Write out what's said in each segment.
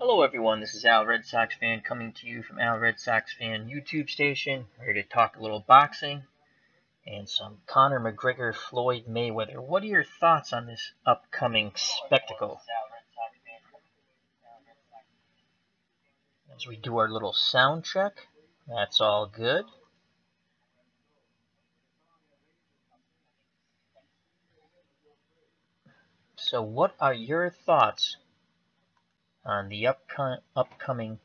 Hello everyone, this is Al Red Sox Fan coming to you from Al Red Sox Fan YouTube station. We're here to talk a little boxing and some Conor McGregor Floyd Mayweather. What are your thoughts on this upcoming spectacle? As we do our little sound check, that's all good. So what are your thoughts on the upcoming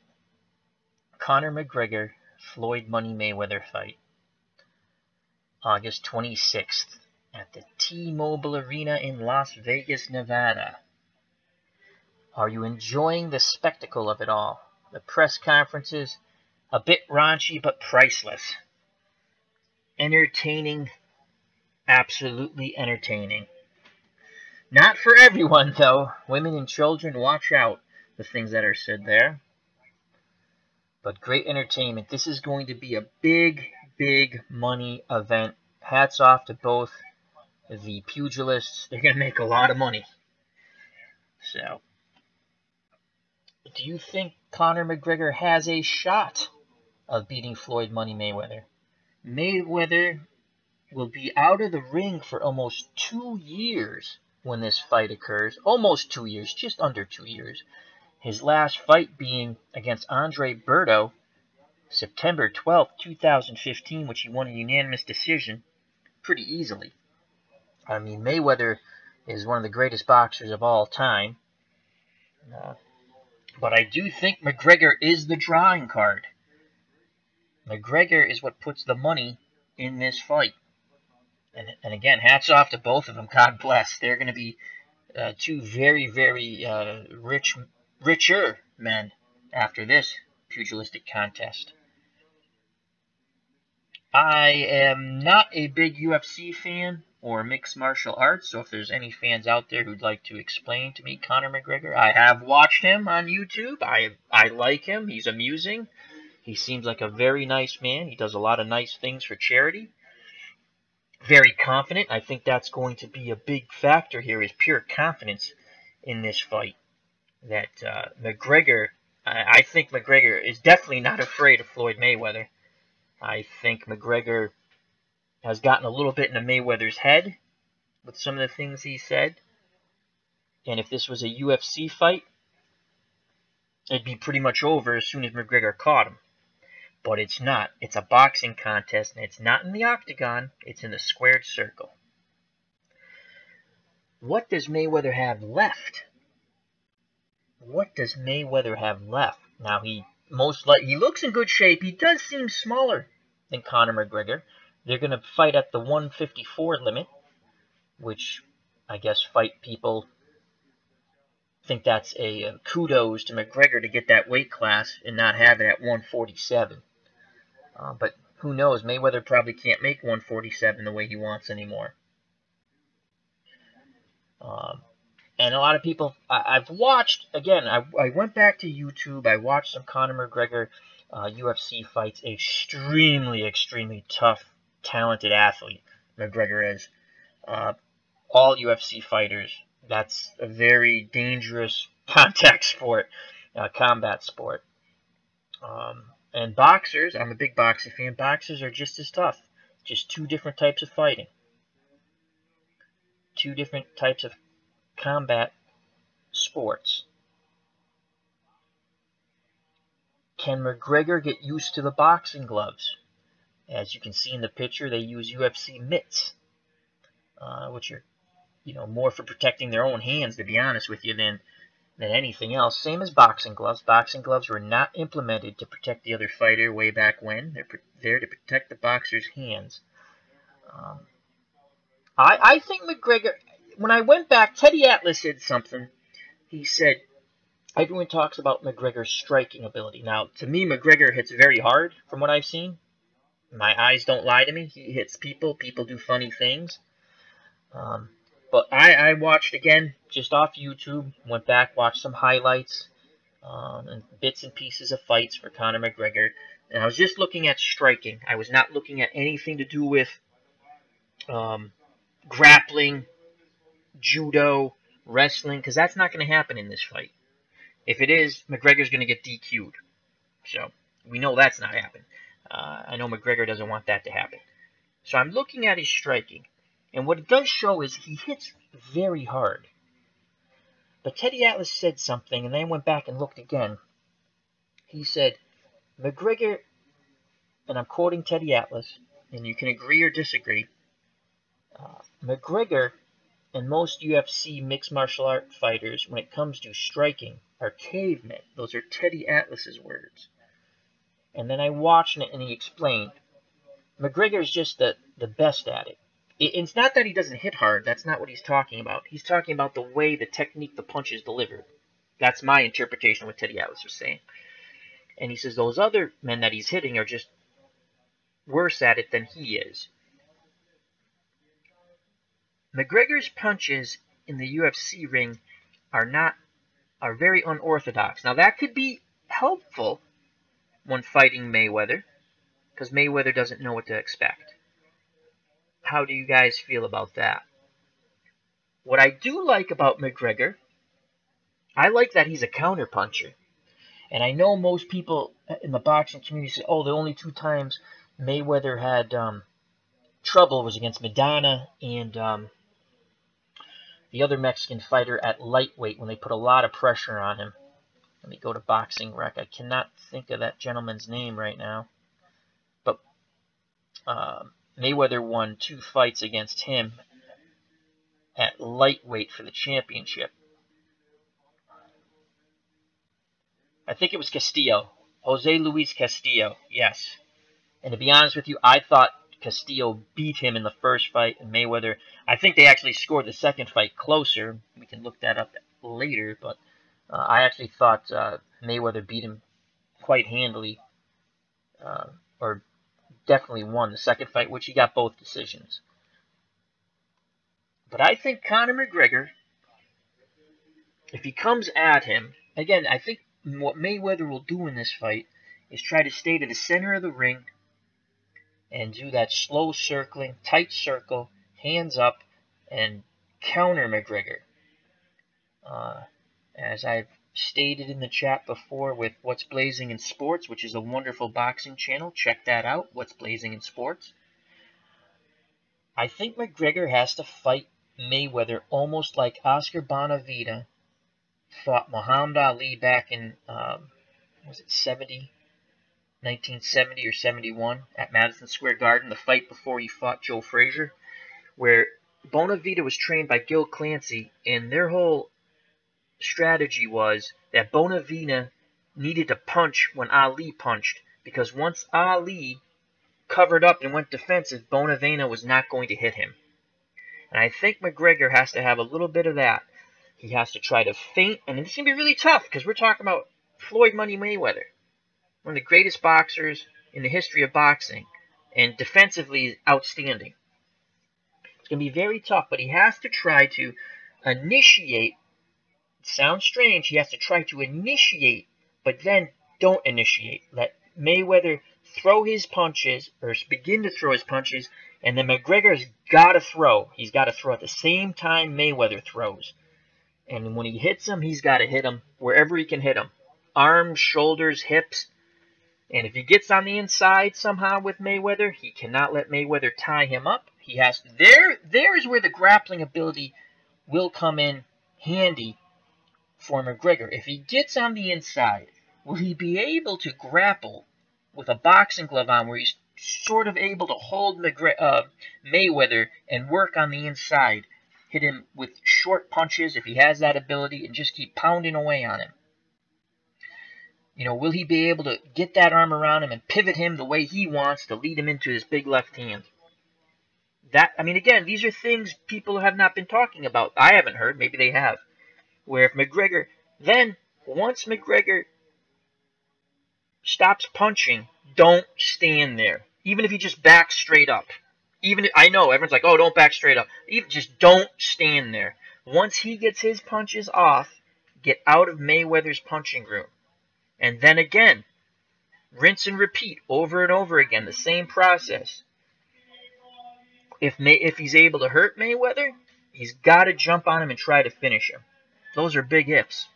Conor McGregor Floyd Money Mayweather fight? August 26th at the T-Mobile Arena in Las Vegas, Nevada. Are you enjoying the spectacle of it all? The press conferences, a bit raunchy but priceless. Entertaining, absolutely entertaining. Not for everyone, though. Women and children, watch out the things that are said there. But great entertainment. This is going to be a big, big money event. Hats off to both the pugilists. They're going to make a lot of money. So, do you think Conor McGregor has a shot of beating Floyd Money Mayweather? Mayweather will be out of the ring for almost 2 years when this fight occurs. Almost 2 years, just under 2 years. His last fight being against Andre Berto, September 12th, 2015, which he won a unanimous decision pretty easily. I mean, Mayweather is one of the greatest boxers of all time. But I do think McGregor is the drawing card. McGregor is what puts the money in this fight. And again, hats off to both of them. God bless. They're going to be two very, very richer men after this pugilistic contest. I am not a big UFC fan or mixed martial arts, so if there's any fans out there who'd like to explain to me Conor McGregor, I have watched him on YouTube. I like him. He's amusing. He seems like a very nice man. He does a lot of nice things for charity. Very confident. I think that's going to be a big factor here, is pure confidence in this fight. That McGregor, I think McGregor is definitely not afraid of Floyd Mayweather. I think McGregor has gotten a little bit into Mayweather's head with some of the things he said. And if this was a UFC fight, it'd be pretty much over as soon as McGregor caught him. But it's not. It's a boxing contest, and it's not in the octagon. It's in the squared circle. What does Mayweather have left? What does Mayweather have left? Now, he looks in good shape. He does seem smaller than Conor McGregor. They're going to fight at the 154 limit, which I guess fight people think that's a kudos to McGregor to get that weight class and not have it at 147. But who knows? Mayweather probably can't make 147 the way he wants anymore. And a lot of people, I've watched, again, I went back to YouTube. I watched some Conor McGregor UFC fights. Extremely, extremely tough, talented athlete McGregor is. All UFC fighters, that's a very dangerous contact sport, combat sport. And boxers, I'm a big boxing fan, boxers are just as tough. Just two different types of fighting. Two different types of combat sports. Can McGregor get used to the boxing gloves? As you can see in the picture, they use UFC mitts, which are, more for protecting their own hands, to be honest with you, than anything else. Same as boxing gloves. Boxing gloves were not implemented to protect the other fighter way back when. They're there to protect the boxer's hands. I think McGregor, when I went back, Teddy Atlas said something. He said, everyone talks about McGregor's striking ability. Now, to me, McGregor hits very hard from what I've seen. My eyes don't lie to me. He hits people. People do funny things. But I watched, again, just off YouTube, went back, watched some highlights and bits and pieces of fights for Conor McGregor. And I was just looking at striking. I was not looking at anything to do with grappling, judo, wrestling, because that's not going to happen in this fight. If it is, McGregor's going to get DQ'd. So we know that's not happening. I know McGregor doesn't want that to happen. So I'm looking at his striking, and what it does show is he hits very hard. But Teddy Atlas said something, and then I went back and looked again. He said, McGregor, and I'm quoting Teddy Atlas, and you can agree or disagree, McGregor and most UFC mixed martial art fighters, when it comes to striking, are cavemen. Those are Teddy Atlas's words. And then I watched it, and he explained, McGregor's just the best at it. It's not that he doesn't hit hard. That's not what he's talking about. He's talking about the way, the technique, the punch is delivered. That's my interpretation of what Teddy Atlas was saying. And he says those other men that he's hitting are just worse at it than he is. McGregor's punches in the UFC ring are very unorthodox. Now that could be helpful when fighting Mayweather, because Mayweather doesn't know what to expect. How do you guys feel about that? What I do like about McGregor, I like that he's a counterpuncher. And I know most people in the boxing community say, oh, the only 2 times Mayweather had trouble was against Madonna and the other Mexican fighter at lightweight when they put a lot of pressure on him. Let me go to Boxing Rec. I cannot think of that gentleman's name right now. But Mayweather won 2 fights against him at lightweight for the championship. I think it was Castillo. Jose Luis Castillo, yes. And to be honest with you, I thought Castillo beat him in the first fight, and Mayweather, I think they actually scored the second fight closer. We can look that up later, but I actually thought Mayweather beat him quite handily, or definitely won the second fight, which he got both decisions. But I think Conor McGregor, if he comes at him, again, I think what Mayweather will do in this fight is try to stay to the center of the ring and do that slow circling, tight circle, hands up, and counter McGregor. As I've stated in the chat before with What's Blazing in Sports, which is a wonderful boxing channel, check that out, What's Blazing in Sports. I think McGregor has to fight Mayweather almost like Oscar Bonavita fought Muhammad Ali back in, was it 1970 or 71 at Madison Square Garden, the fight before he fought Joe Frazier, where Bonavita was trained by Gil Clancy, and their whole strategy was that Bonavita needed to punch when Ali punched, because once Ali covered up and went defensive, Bonavita was not going to hit him. And I think McGregor has to have a little bit of that. He has to try to feint, and it's going to be really tough because we're talking about Floyd Money Mayweather, one of the greatest boxers in the history of boxing, and defensively outstanding. It's going to be very tough, but he has to try to initiate. It sounds strange. He has to try to initiate, but then don't initiate. Let Mayweather throw his punches, or begin to throw his punches, and then McGregor's got to throw. He's got to throw at the same time Mayweather throws. And when he hits him, he's got to hit him wherever he can hit him. Arms, shoulders, hips. And if he gets on the inside somehow with Mayweather, he cannot let Mayweather tie him up. He has to, there is where the grappling ability will come in handy for McGregor. If he gets on the inside, will he be able to grapple with a boxing glove on where he's sort of able to hold Mayweather and work on the inside? Hit him with short punches if he has that ability and just keep pounding away on him. You know, will he be able to get that arm around him and pivot him the way he wants to lead him into his big left hand? That, I mean, again, these are things people have not been talking about. I haven't heard. Maybe they have. Where if McGregor, then once McGregor stops punching, don't stand there. Even if he just backs straight up. Even if, I know everyone's like, oh, don't back straight up. Even just don't stand there. Once he gets his punches off, get out of Mayweather's punching room. And then again, rinse and repeat over and over again, the same process. If he's able to hurt Mayweather, he's got to jump on him and try to finish him. Those are big ifs.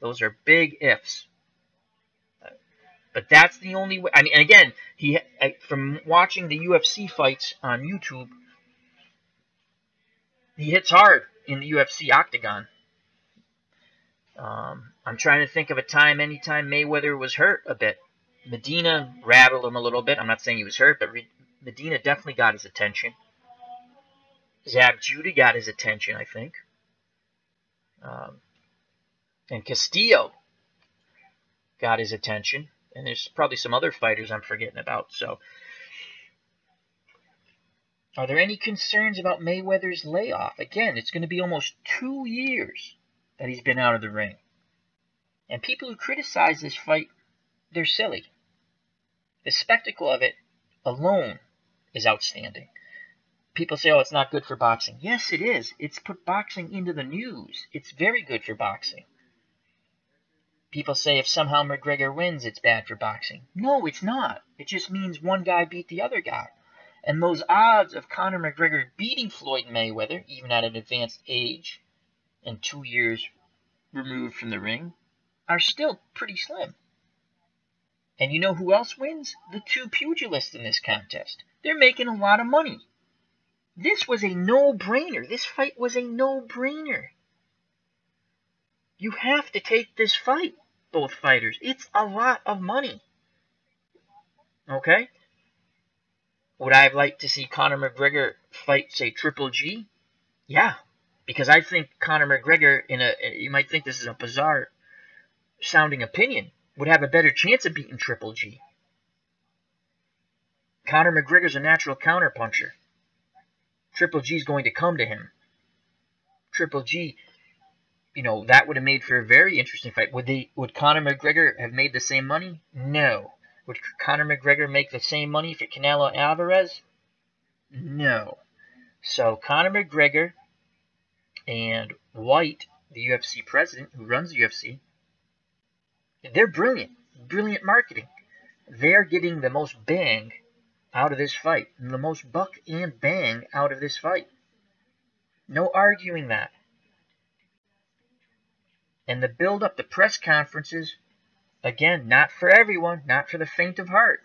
Those are big ifs. But that's the only way. I mean, and again, from watching the UFC fights on YouTube, he hits hard in the UFC octagon. I'm trying to think of a time, anytime Mayweather was hurt a bit. Medina rattled him a little bit. I'm not saying he was hurt, but Medina definitely got his attention. Zab Judah got his attention, I think. And Castillo got his attention. And there's probably some other fighters I'm forgetting about. So, are there any concerns about Mayweather's layoff? Again, it's going to be almost 2 years that he's been out of the ring. And people who criticize this fight, they're silly. The spectacle of it alone is outstanding. People say, oh, it's not good for boxing. Yes, it is. It's put boxing into the news. It's very good for boxing. People say if somehow McGregor wins, it's bad for boxing. No, it's not. It just means one guy beat the other guy. And those odds of Conor McGregor beating Floyd Mayweather, even at an advanced age, and 2 years removed from the ring, are still pretty slim. And you know who else wins? The two pugilists in this contest. They're making a lot of money. This was a no-brainer. This fight was a no-brainer. You have to take this fight, both fighters. It's a lot of money. Okay? Would I have liked to see Conor McGregor fight, say, Triple G? Yeah. Because I think Conor McGregor, you might think this is a bizarre sounding opinion, would have a better chance of beating Triple G. Conor McGregor's a natural counterpuncher. Triple G's going to come to him. Triple G, that would have made for a very interesting fight. Would Conor McGregor have made the same money? No. Would Conor McGregor make the same money for Canelo Alvarez? No. So Conor McGregor and White, the UFC president who runs the UFC, they're brilliant. Brilliant marketing. They're getting the most bang out of this fight. The most buck and bang out of this fight. No arguing that. And the build-up, the press conferences, again, not for everyone, not for the faint of heart.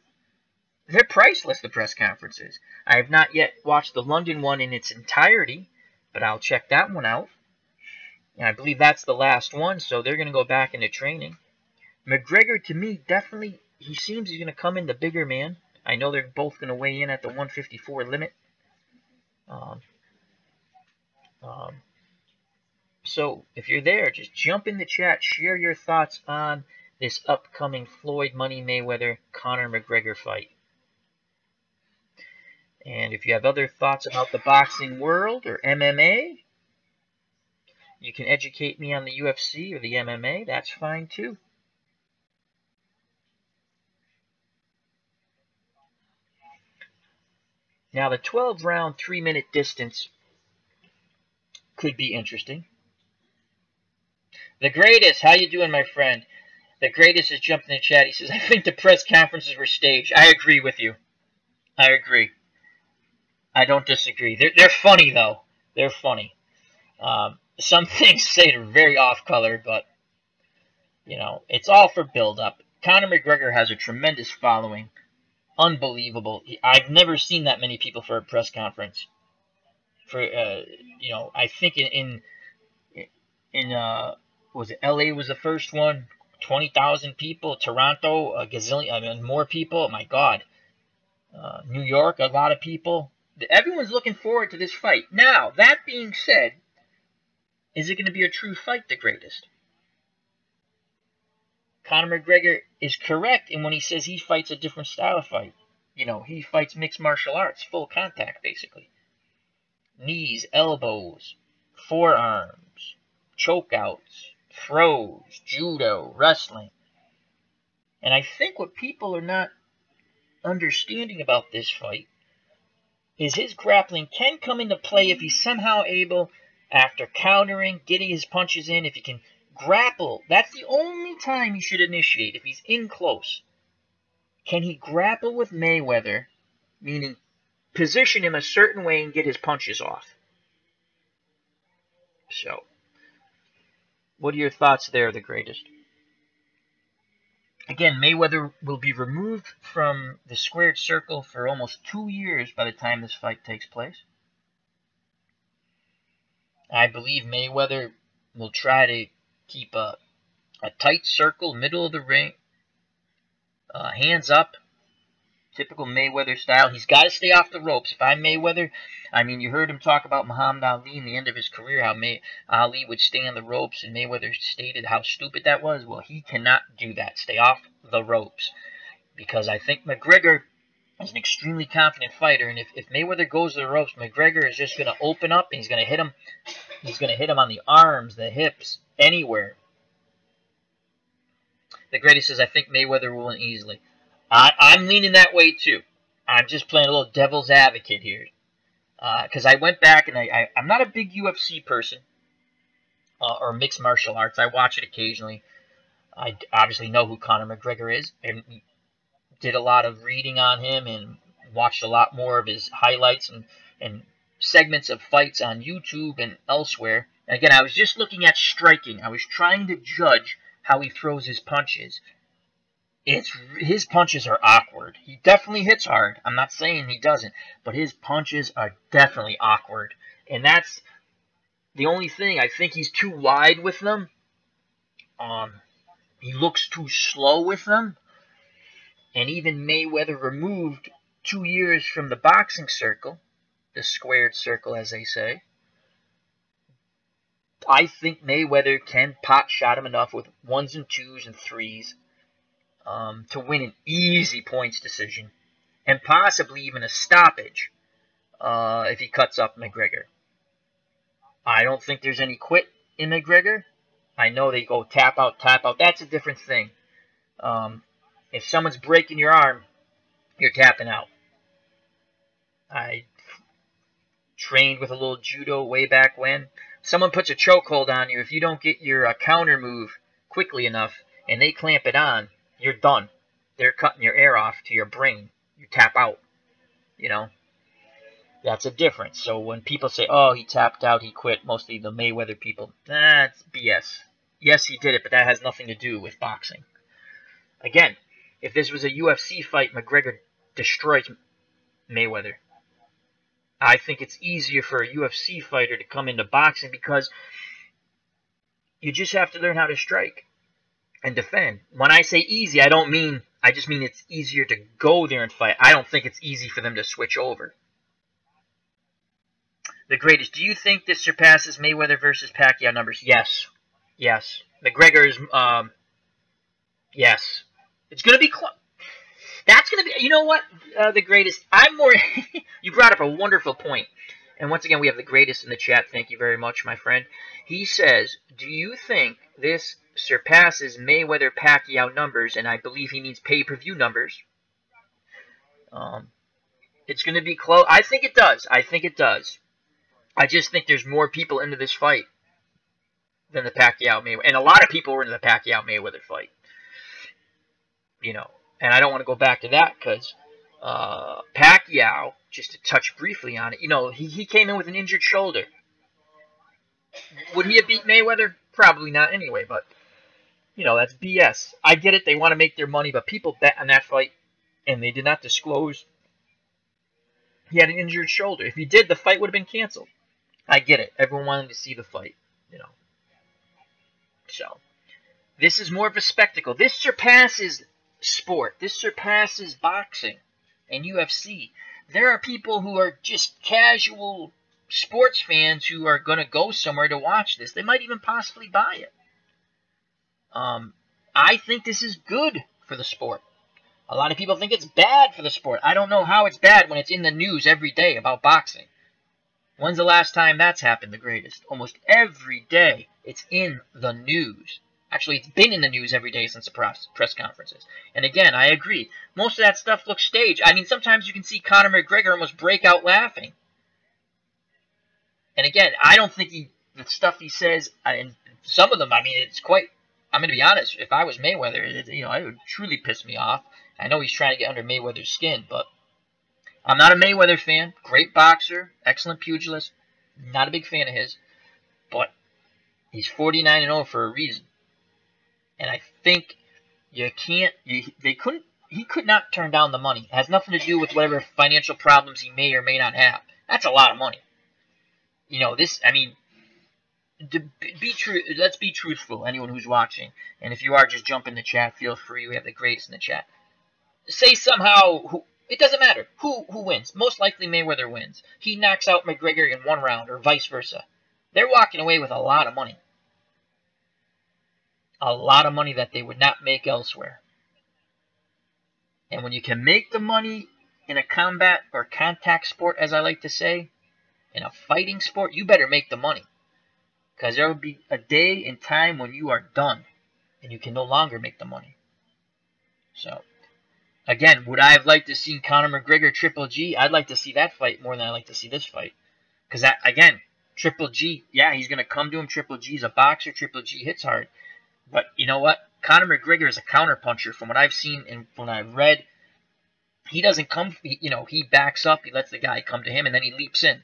They're priceless, the press conferences. I have not yet watched the London one in its entirety, but I'll check that one out. And I believe that's the last one, so they're going to go back into training. McGregor, to me, definitely, he seems he's going to come in the bigger man. I know they're both going to weigh in at the 154 limit. So, if you're there, just jump in the chat, share your thoughts on this upcoming Floyd Money Mayweather Conor McGregor fight. And if you have other thoughts about the boxing world or MMA, you can educate me on the UFC or the MMA. That's fine too. Now, the 12-round, 3-minute distance could be interesting. The Greatest, how you doing, my friend? The Greatest has jumped in the chat. He says, I think the press conferences were staged. I agree with you. I agree. I don't disagree. They're funny, though. They're funny. Some things say they're very off-color, but, it's all for build-up. Conor McGregor has a tremendous following. Unbelievable. I've never seen that many people for a press conference. I think in was it LA was the first one, 20,000 people. Toronto, a gazillion, more people. Oh my God. New York, a lot of people. Everyone's looking forward to this fight. Now, that being said, is it going to be a true fight, the Greatest? Conor McGregor is correct in when he says he fights a different style of fight. He fights mixed martial arts, full contact, basically. Knees, elbows, forearms, chokeouts, throws, judo, wrestling. And I think what people are not understanding about this fight is his grappling can come into play if he's somehow able, after countering, getting his punches in, if he can grapple. That's the only time he should initiate, if he's in close. Can he grapple with Mayweather, meaning position him a certain way and get his punches off? So, What are your thoughts there, the greatest? Again, Mayweather will be removed from the squared circle for almost 2 years by the time this fight takes place. I believe Mayweather will try to keep a tight circle, middle of the ring, hands up, typical Mayweather style. He's got to stay off the ropes. If I'm Mayweather, I mean, you heard him talk about Muhammad Ali in the end of his career, how Ali would stay on the ropes, and Mayweather stated how stupid that was. Well, he cannot do that. Stay off the ropes. Because I think McGregor is an extremely confident fighter, and if Mayweather goes to the ropes, McGregor is just going to open up, and he's going to hit him. He's going to hit him on the arms, the hips, anywhere. The greatest says, I think Mayweather will win easily. I'm leaning that way too. I'm just playing a little devil's advocate here. Because I went back and I'm not a big UFC person or mixed martial arts. I watch it occasionally. I obviously know who Conor McGregor is and did a lot of reading on him and watched a lot more of his highlights and segments of fights on YouTube and elsewhere. And again, I was just looking at striking. I was trying to judge how he throws his punches. His punches are awkward. He definitely hits hard. I'm not saying he doesn't, but his punches are definitely awkward. And that's the only thing. I think he's too wide with them. He looks too slow with them. And even Mayweather removed 2 years from the boxing circle, the squared circle as they say. I think Mayweather can pot shot him enough with 1s and 2s and 3s. To win an easy points decision, and possibly even a stoppage if he cuts up McGregor. I don't think there's any quit in McGregor. I know they go tap out, tap out. That's a different thing. If someone's breaking your arm, you're tapping out. I trained with a little judo way back when. Someone puts a chokehold on you. If you don't get your counter move quickly enough and they clamp it on, you're done. They're cutting your air off to your brain. You tap out. You know? That's a difference. So when people say, oh, he tapped out, he quit, mostly the Mayweather people, that's BS. Yes, he did it, but that has nothing to do with boxing. Again, if this was a UFC fight, McGregor destroys Mayweather. I think it's easier for a UFC fighter to come into boxing because you just have to learn how to strike and defend. When I say easy, I just mean it's easier to go there and fight. I don't think it's easy for them to switch over. The greatest. Do you think this surpasses Mayweather versus Pacquiao numbers? Yes. Yes. McGregor is, yes. It's going to be close. That's going to be, you know what, the greatest. I'm more, you brought up a wonderful point. And once again, we have the greatest in the chat. Thank you very much, my friend. He says, do you think this surpasses Mayweather-Pacquiao numbers? And I believe he means pay-per-view numbers. It's going to be close. I think it does. I think it does. I just think there's more people into this fight than the Pacquiao-Mayweather. And a lot of people were into the Pacquiao-Mayweather fight. You know. And I don't want to go back to that because Pacquiao, just to touch briefly on it, you know, he came in with an injured shoulder. Would he have beat Mayweather? Probably not anyway, but, you know, that's BS. I get it. They want to make their money, but people bet on that fight, and they did not disclose he had an injured shoulder. If he did, the fight would have been canceled. I get it. Everyone wanted to see the fight, you know. So, this is more of a spectacle. This surpasses sport. This surpasses boxing and UFC. There are people who are just casual sports fans who are going to go somewhere to watch this. They might even possibly buy it. I think this is good for the sport. A lot of people think it's bad for the sport. I don't know how it's bad when it's in the news every day about boxing. When's the last time that's happened, the greatest? Almost every day it's in the news. Actually, it's been in the news every day since the press conferences. And again, I agree. Most of that stuff looks staged. I mean, sometimes you can see Conor McGregor almost break out laughing. And again, I don't think the stuff he says, and some of them, I mean, it's quite, I'm going to be honest, if I was Mayweather, it would truly piss me off. I know he's trying to get under Mayweather's skin, but I'm not a Mayweather fan. Great boxer, excellent pugilist. Not a big fan of his. But He's 49-0 for a reason. And I think you can't, he could not turn down the money. It has nothing to do with whatever financial problems he may or may not have. That's a lot of money. You know, this, I mean, let's be truthful, anyone who's watching. And if you are, just jump in the chat. Feel free. We have the greatest in the chat. Say somehow, it doesn't matter who wins. Most likely Mayweather wins. He knocks out McGregor in 1 round or vice versa. They're walking away with a lot of money. A lot of money that they would not make elsewhere. And when you can make the money in a combat or contact sport, as I like to say, in a fighting sport, you better make the money. Because there will be a day and time when you are done and you can no longer make the money. So, again, would I have liked to see Conor McGregor Triple G? I'd like to see that fight more than I'd like to see this fight. Because, again, Triple G, yeah, he's going to come to him. Triple G's a boxer. Triple G hits hard. But you know what? Conor McGregor is a counterpuncher. From what I've seen and from what I've read, he doesn't come, he backs up. He lets the guy come to him, and then he leaps in.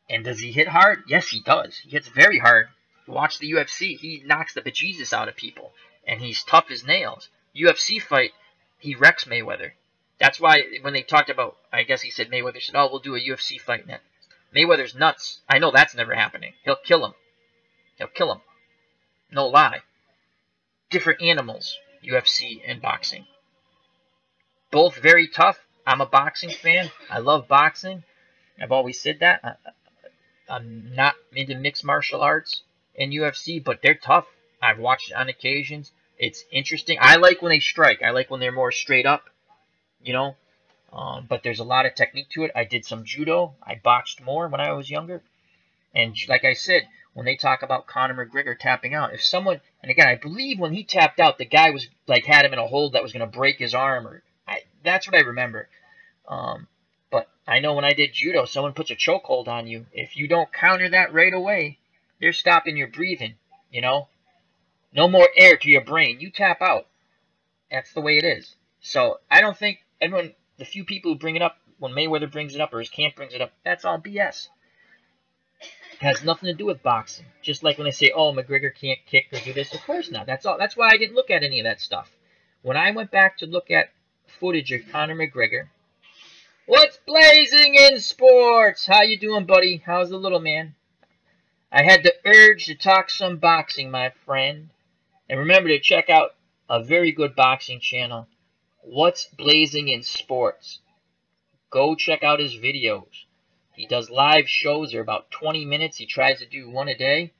And does he hit hard? Yes, he does. He hits very hard. Watch the UFC. He knocks the bejesus out of people. And he's tough as nails. UFC fight, he wrecks Mayweather. That's why when they talked about, I guess he said, Mayweather said, oh, we'll do a UFC fight net. Mayweather's nuts. I know that's never happening. He'll kill him. He'll kill him. No lie. Different animals, UFC and boxing. Both very tough. I'm a boxing fan. I love boxing. I've always said that. I'm not into mixed martial arts and UFC, but they're tough. I've watched it on occasions. It's interesting. I like when they strike. I like when they're more straight up, but there's a lot of technique to it. I did some judo. I boxed more when I was younger. And like I said, when they talk about Conor McGregor tapping out, if someone, and again, I believe when he tapped out, the guy was like had him in a hold that was going to break his arm, that's what I remember. But I know when I did judo, someone puts a chokehold on you. If you don't counter that right away, they're stopping your breathing, No more air to your brain. You tap out. That's the way it is. So I don't think everyone, the few people who bring it up, when Mayweather brings it up or his camp brings it up, that's all BS. It has nothing to do with boxing. Just like when they say, oh, McGregor can't kick or do this. Of course not. That's all. That's why I didn't look at any of that stuff. When I went back to look at footage of Conor McGregor, what's blazing in sports? How you doing, buddy? How's the little man? I had the urge to talk some boxing, my friend. And remember to check out a very good boxing channel, What's Blazing in Sports. Go check out his videos. He does live shows. They're about 20 minutes. He tries to do one a day.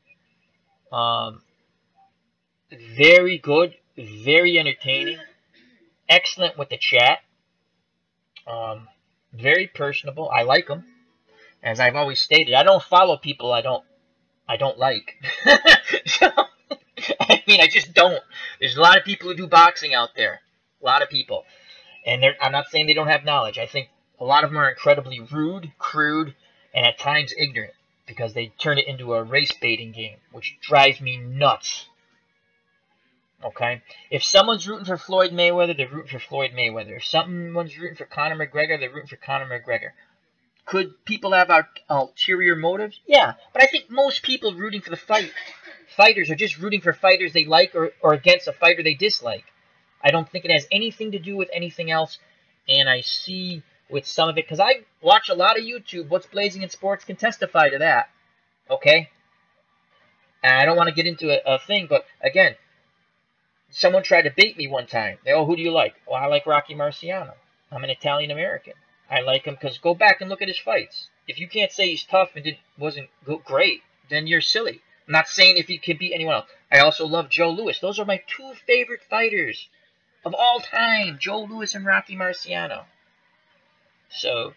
Very good. Very entertaining. Excellent with the chat. Very personable. I like him. As I've always stated, I don't follow people I don't like. So, I mean, I just don't. There's a lot of people who do boxing out there. A lot of people. And I'm not saying they don't have knowledge. I think a lot of them are incredibly rude, crude, and at times ignorant. Because they turn it into a race baiting game. Which drives me nuts. Okay? If someone's rooting for Floyd Mayweather, they're rooting for Floyd Mayweather. If someone's rooting for Conor McGregor, they're rooting for Conor McGregor. Could people have ulterior motives? Yeah. But I think most people rooting for the fighters are just rooting for fighters they like or against a fighter they dislike. I don't think it has anything to do with anything else. And I see with some of it, because I watch a lot of YouTube, What's Blazing in Sports can testify to that. Okay? And I don't want to get into a thing, but again, someone tried to bait me one time. Who do you like? Well, I like Rocky Marciano. I'm an Italian-American. I like him because go back and look at his fights. If you can't say he's tough and wasn't great, then you're silly. I'm not saying if he can beat anyone else. I also love Joe Louis. Those are my 2 favorite fighters of all time, Joe Louis and Rocky Marciano. So,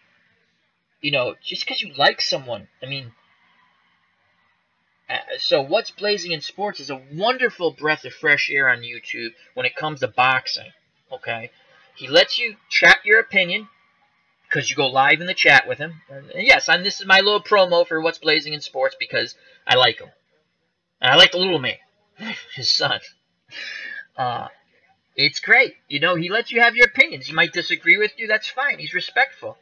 just because you like someone, I mean, so What's Blazing in Sports is a wonderful breath of fresh air on YouTube when it comes to boxing, okay? He lets you chat your opinion because you go live in the chat with him. And yes, this is my little promo for What's Blazing in Sports because I like him. And I like the little man, his son. It's great. He lets you have your opinions. He might disagree with you. That's fine. He's respectful.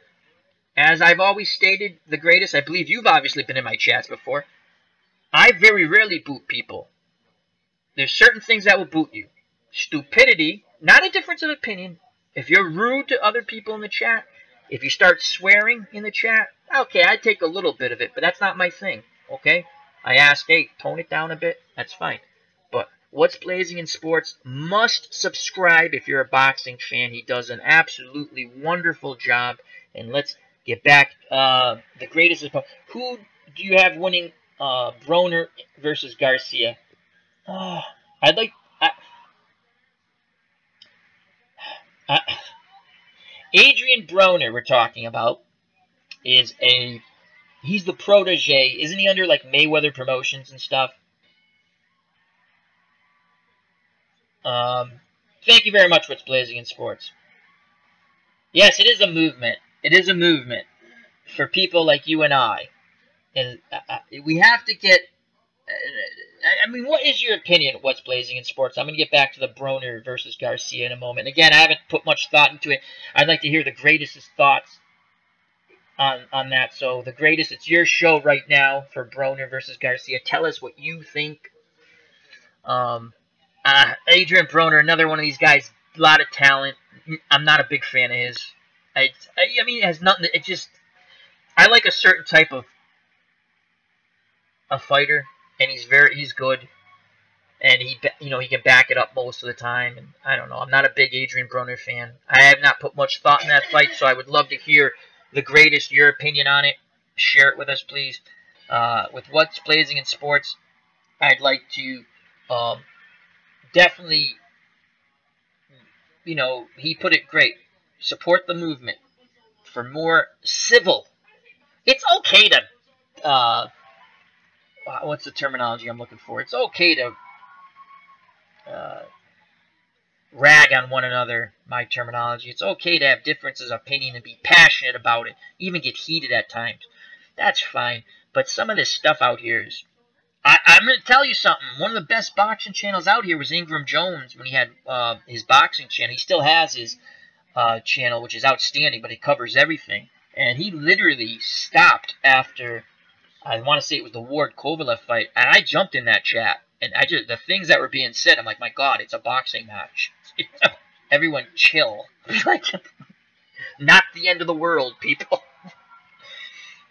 As I've always stated, the greatest, I believe you've obviously been in my chats before, I very rarely boot people. There's certain things that will boot you. Stupidity, not a difference of opinion. If you're rude to other people in the chat, if you start swearing in the chat, okay, I take a little bit of it, but that's not my thing, okay? I ask, hey, tone it down a bit, that's fine. But What's Blazing in Sports must subscribe if you're a boxing fan. He does an absolutely wonderful job. And let's get back. The greatest. Who do you have winning Broner versus Garcia? Oh, I'd like. I, Adrian Broner, we're talking about, is a. He's the protege. Isn't he under like Mayweather Promotions and stuff? Thank you very much, What's Blazing in Sports. Yes, it is a movement. It is a movement for people like you and I. And we have to get... I mean, what is your opinion of What's Blazing in Sports? I'm going to get back to the Broner versus Garcia in a moment. Again, I haven't put much thought into it. I'd like to hear the greatest's thoughts on that. So, the greatest, it's your show right now for Broner versus Garcia. Tell us what you think. Adrian Broner, another one of these guys, a lot of talent. I'm not a big fan of his. I mean, it has nothing. It just, I like a certain type of a fighter, and he's good, and he can back it up most of the time. And I don't know. I'm not a big Adrian Broner fan. I have not put much thought in that fight, so I would love to hear the greatest, your opinion on it. Share it with us, please. With What's Blazing in Sports, I'd like to definitely, he put it great. Support the movement for more civil. It's okay to, what's the terminology I'm looking for? It's okay to rag on one another, my terminology. It's okay to have differences of opinion and be passionate about it, even get heated at times. That's fine. But some of this stuff out here is... I'm going to tell you something. One of the best boxing channels out here was Ingram Jones when he had his boxing channel. He still has his channel, which is outstanding, but it covers everything. And he literally stopped after, I want to say it was the Ward Kovalev fight, and I jumped in that chat. And the things that were being said, I'm like, my God, it's a boxing match. Everyone chill. Not the end of the world, people.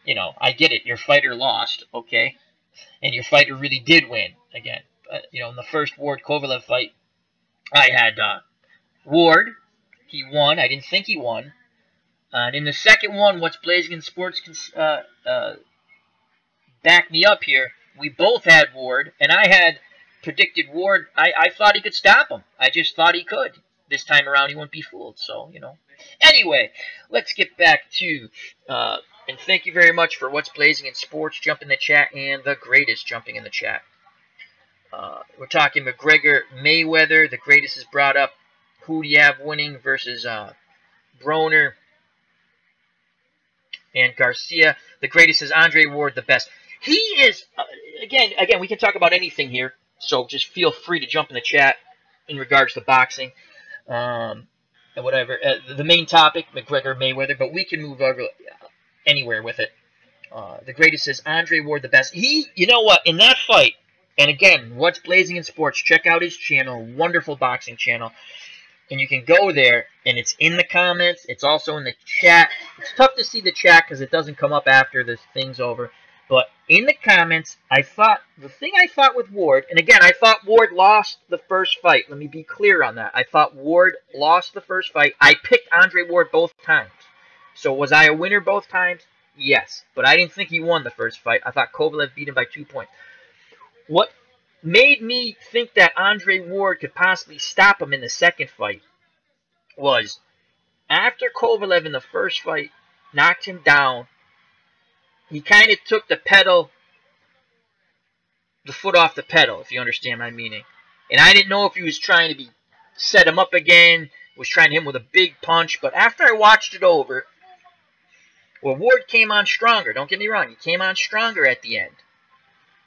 I get it. Your fighter lost, okay? And your fighter really did win again. But, in the first Ward Kovalev fight, I had Ward. He won. I didn't think he won. And in the second one, What's Blazing in Sports back me up here. We both had Ward, and I had predicted Ward. I thought he could stop him. I just thought he could. This time around, he wouldn't be fooled. So, Anyway, let's get back to... and thank you very much for What's Blazing in Sports. Jump in the chat, and the greatest jumping in the chat. We're talking McGregor Mayweather. The greatest is brought up. Who do you have winning versus Broner and Garcia? The greatest is Andre Ward, the best. He is, again, we can talk about anything here, so just feel free to jump in the chat in regards to boxing and whatever. The main topic, McGregor Mayweather, but we can move over anywhere with it. The greatest is Andre Ward, the best. You know what, in that fight, and again, What's Blazing in Sports, check out his channel, wonderful boxing channel, and you can go there, and it's in the comments, it's also in the chat. It's tough to see the chat because it doesn't come up after this thing's over, but in the comments, the thing I thought with Ward, and again, I thought Ward lost the first fight. Let me be clear on that. I thought Ward lost the first fight. I picked Andre Ward both times. So was I a winner both times? Yes. But I didn't think he won the first fight. I thought Kovalev beat him by 2 points. What made me think that Andre Ward could possibly stop him in the second fight was after Kovalev in the first fight knocked him down, he kind of took the foot off the pedal, if you understand my meaning. And I didn't know if he was trying to set him up again, was trying to hit him with a big punch. But after I watched it over, well, Ward came on stronger. Don't get me wrong. He came on stronger at the end.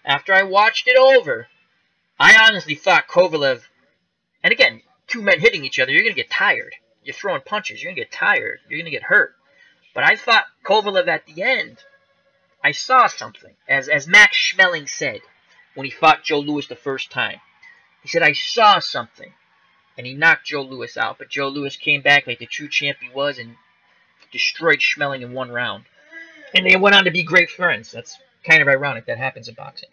After I watched it over, I honestly thought Kovalev, and again, two men hitting each other, you're going to get tired. You're throwing punches. You're going to get tired. You're going to get hurt. But I thought Kovalev at the end, I saw something. As Max Schmeling said, when he fought Joe Louis the first time. He said, I saw something. And he knocked Joe Louis out. But Joe Louis came back like the true champ he was and destroyed Schmeling in 1 round. And they went on to be great friends. That's kind of ironic. That happens in boxing.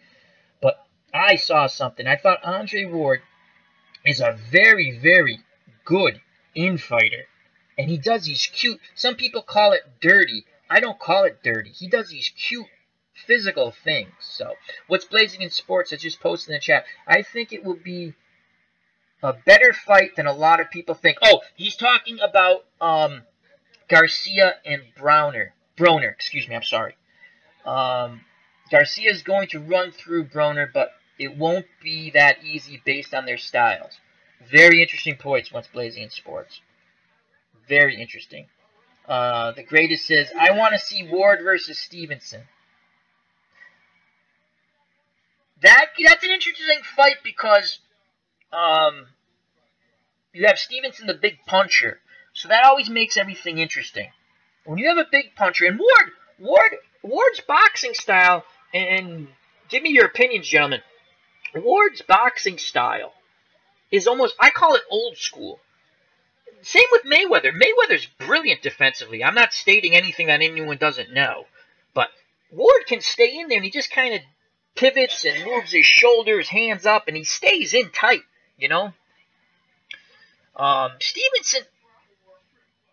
But I saw something. I thought Andre Ward is a very, very good infighter. And he does these cute, some people call it dirty. I don't call it dirty. He does these cute physical things. So, what's blazing in sports? I just posted in the chat. I think it will be a better fight than a lot of people think. Oh, he's talking about Garcia and Broner, excuse me, I'm sorry. Garcia is going to run through Broner, but it won't be that easy based on their styles. Very interesting points once blazing in sports. Very interesting. The greatest says, I want to see Ward versus Stevenson. That's an interesting fight because you have Stevenson, the big puncher. So that always makes everything interesting. When you have a big puncher, and Ward's boxing style, and give me your opinions, gentlemen. Ward's boxing style is almost, I call it old school. Same with Mayweather. Mayweather's brilliant defensively. I'm not stating anything that anyone doesn't know. But Ward can stay in there, and he just kind of pivots and moves his shoulders, hands up, and he stays in tight, you know. Stevenson,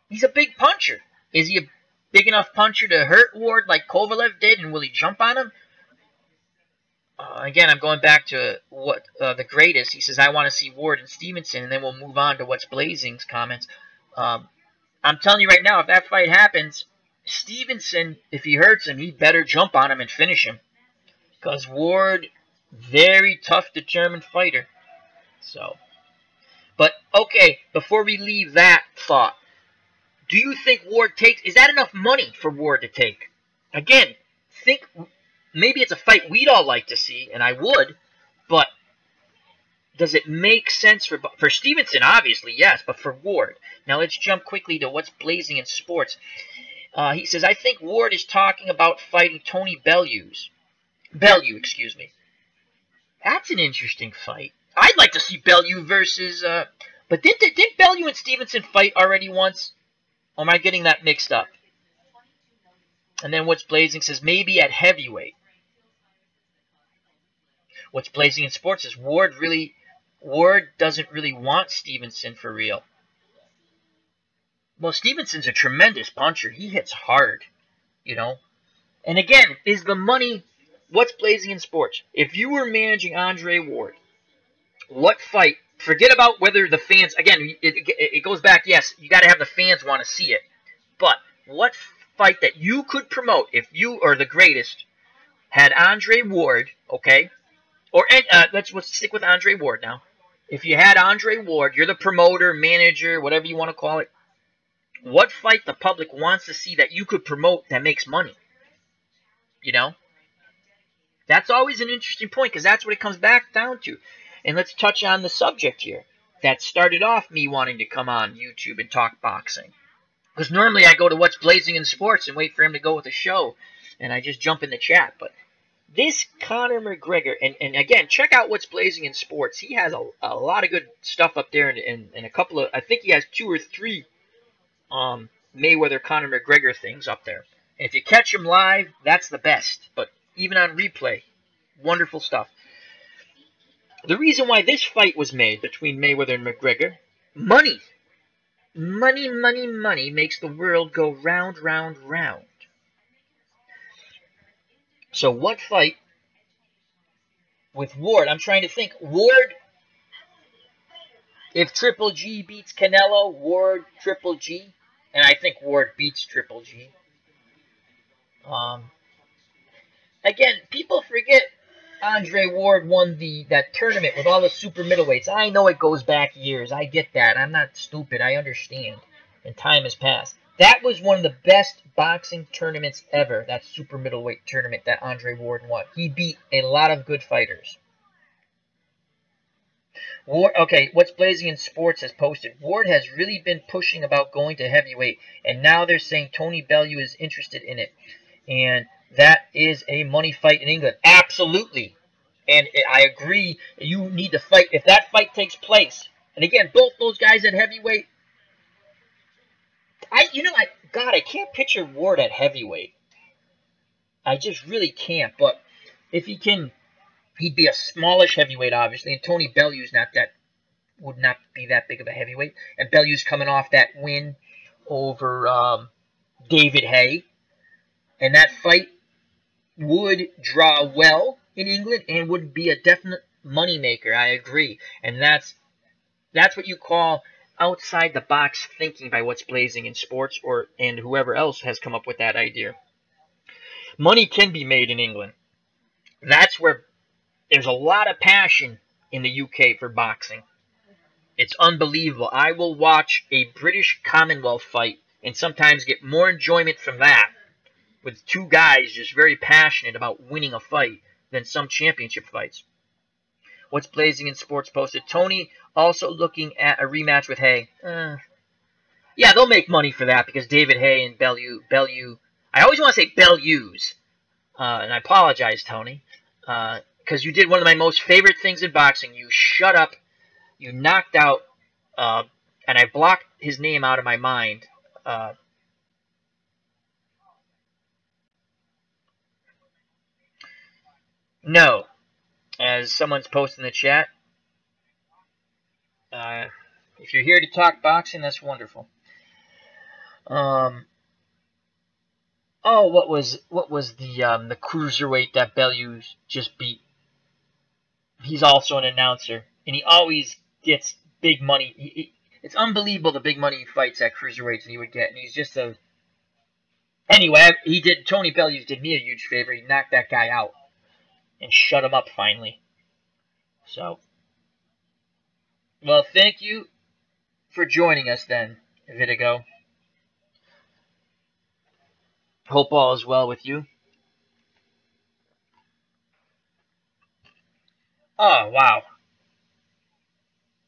he's a big puncher. Is he a big enough puncher to hurt Ward like Kovalev did, and will he jump on him? Again, I'm going back to what the greatest. He says, I want to see Ward and Stevenson, and then we'll move on to what's blazing's comments. I'm telling you right now, if that fight happens, Stevenson, if he hurts him, he better jump on him and finish him. Because Ward, very tough, determined fighter. So, but, okay, before we leave that thought, do you think Ward takes, is that enough money for Ward to take? Again, think, maybe it's a fight we'd all like to see, and I would, but does it make sense for Stevenson? Obviously, yes, but for Ward. Now, let's jump quickly to what's blazing in sports. He says, I think Ward is talking about fighting Tony Bellew, excuse me. That's an interesting fight. I'd like to see Bellew versus, but didn't Bellew and Stevenson fight already once? Or am I getting that mixed up? And then what's blazing says, maybe at heavyweight. What's blazing in sports is Ward doesn't really want Stevenson for real. Well, Stevenson's a tremendous puncher. He hits hard, you know. And again, is the money, what's blazing in sports? If you were managing Andre Ward, what fight, forget about whether the fans, again, it goes back, yes, you got to have the fans want to see it. But what fight that you could promote if you are the greatest had Andre Ward, okay, or let's stick with Andre Ward now. If you had Andre Ward, you're the promoter, manager, whatever you want to call it. What fight the public wants to see that you could promote that makes money? You know? That's always an interesting point because that's what it comes back down to. And let's touch on the subject here that started off me wanting to come on YouTube and talk boxing. Because normally I go to what's blazing in sports and wait for him to go with a show. And I just jump in the chat. But this Conor McGregor, and again, check out what's blazing in sports. He has a lot of good stuff up there and a couple of, I think he has 2 or 3 Mayweather Conor McGregor things up there. And if you catch him live, that's the best. But even on replay, wonderful stuff. The reason why this fight was made between Mayweather and McGregor, money. Money, money, money makes the world go round, round, round. So what fight with Ward? I'm trying to think. Ward, if Triple G beats Canelo, Ward, Triple G. And I think Ward beats Triple G. Again, people forget Andre Ward won that tournament with all the super middleweights. I know it goes back years. I get that. I'm not stupid. I understand. And time has passed. That was one of the best boxing tournaments ever, that super middleweight tournament that Andre Ward won. He beat a lot of good fighters. Ward, okay, what's blazing in sports has posted. Ward has really been pushing about going to heavyweight, and now they're saying Tony Bellew is interested in it. And that is a money fight in England. Absolutely. And I agree, you need to fight. If that fight takes place, and again, both those guys at heavyweight, I can't picture Ward at heavyweight. I just really can't. But if he can, he'd be a smallish heavyweight, obviously. And Tony Bellew's would not be that big of a heavyweight. And Bellew's coming off that win over David Haye. And that fight would draw well in England and would be a definite moneymaker. I agree. And that's what you call outside the box thinking by What's Blazing in Sports and whoever else has come up with that idea. Money can be made in England. That's where there's a lot of passion in the UK for boxing. It's unbelievable. I will watch a British Commonwealth fight and sometimes get more enjoyment from that with two guys just very passionate about winning a fight than some championship fights. What's Blazing in Sports posted, Tony also looking at a rematch with Haye. Yeah, they'll make money for that because David Haye and Bellew, I always want to say Bellew's, and I apologize, Tony, because you did one of my most favorite things in boxing. You shut up, you knocked out, and I blocked his name out of my mind. No, as someone's posted in the chat. If you're here to talk boxing, that's wonderful. What was the cruiserweight that Bellew just beat? He's also an announcer, and he always gets big money. It's unbelievable the big money he fights at cruiserweights and he would get, and he's just a. Anyway, Tony Bellew did me a huge favor. He knocked that guy out and shut him up finally. So, well, thank you for joining us then, Vitigo. Hope all is well with you. Oh, wow.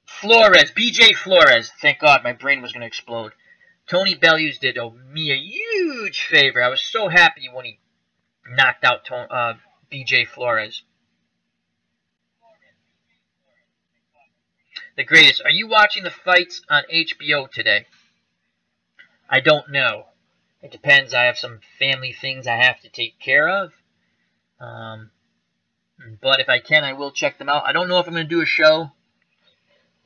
Flores, BJ Flores. Thank God, my brain was going to explode. Tony Bellew did me a huge favor. I was so happy when he knocked out BJ Flores. The greatest. Are you watching the fights on HBO today? I don't know. It depends. I have some family things I have to take care of. But if I can, I will check them out. I don't know if I'm going to do a show.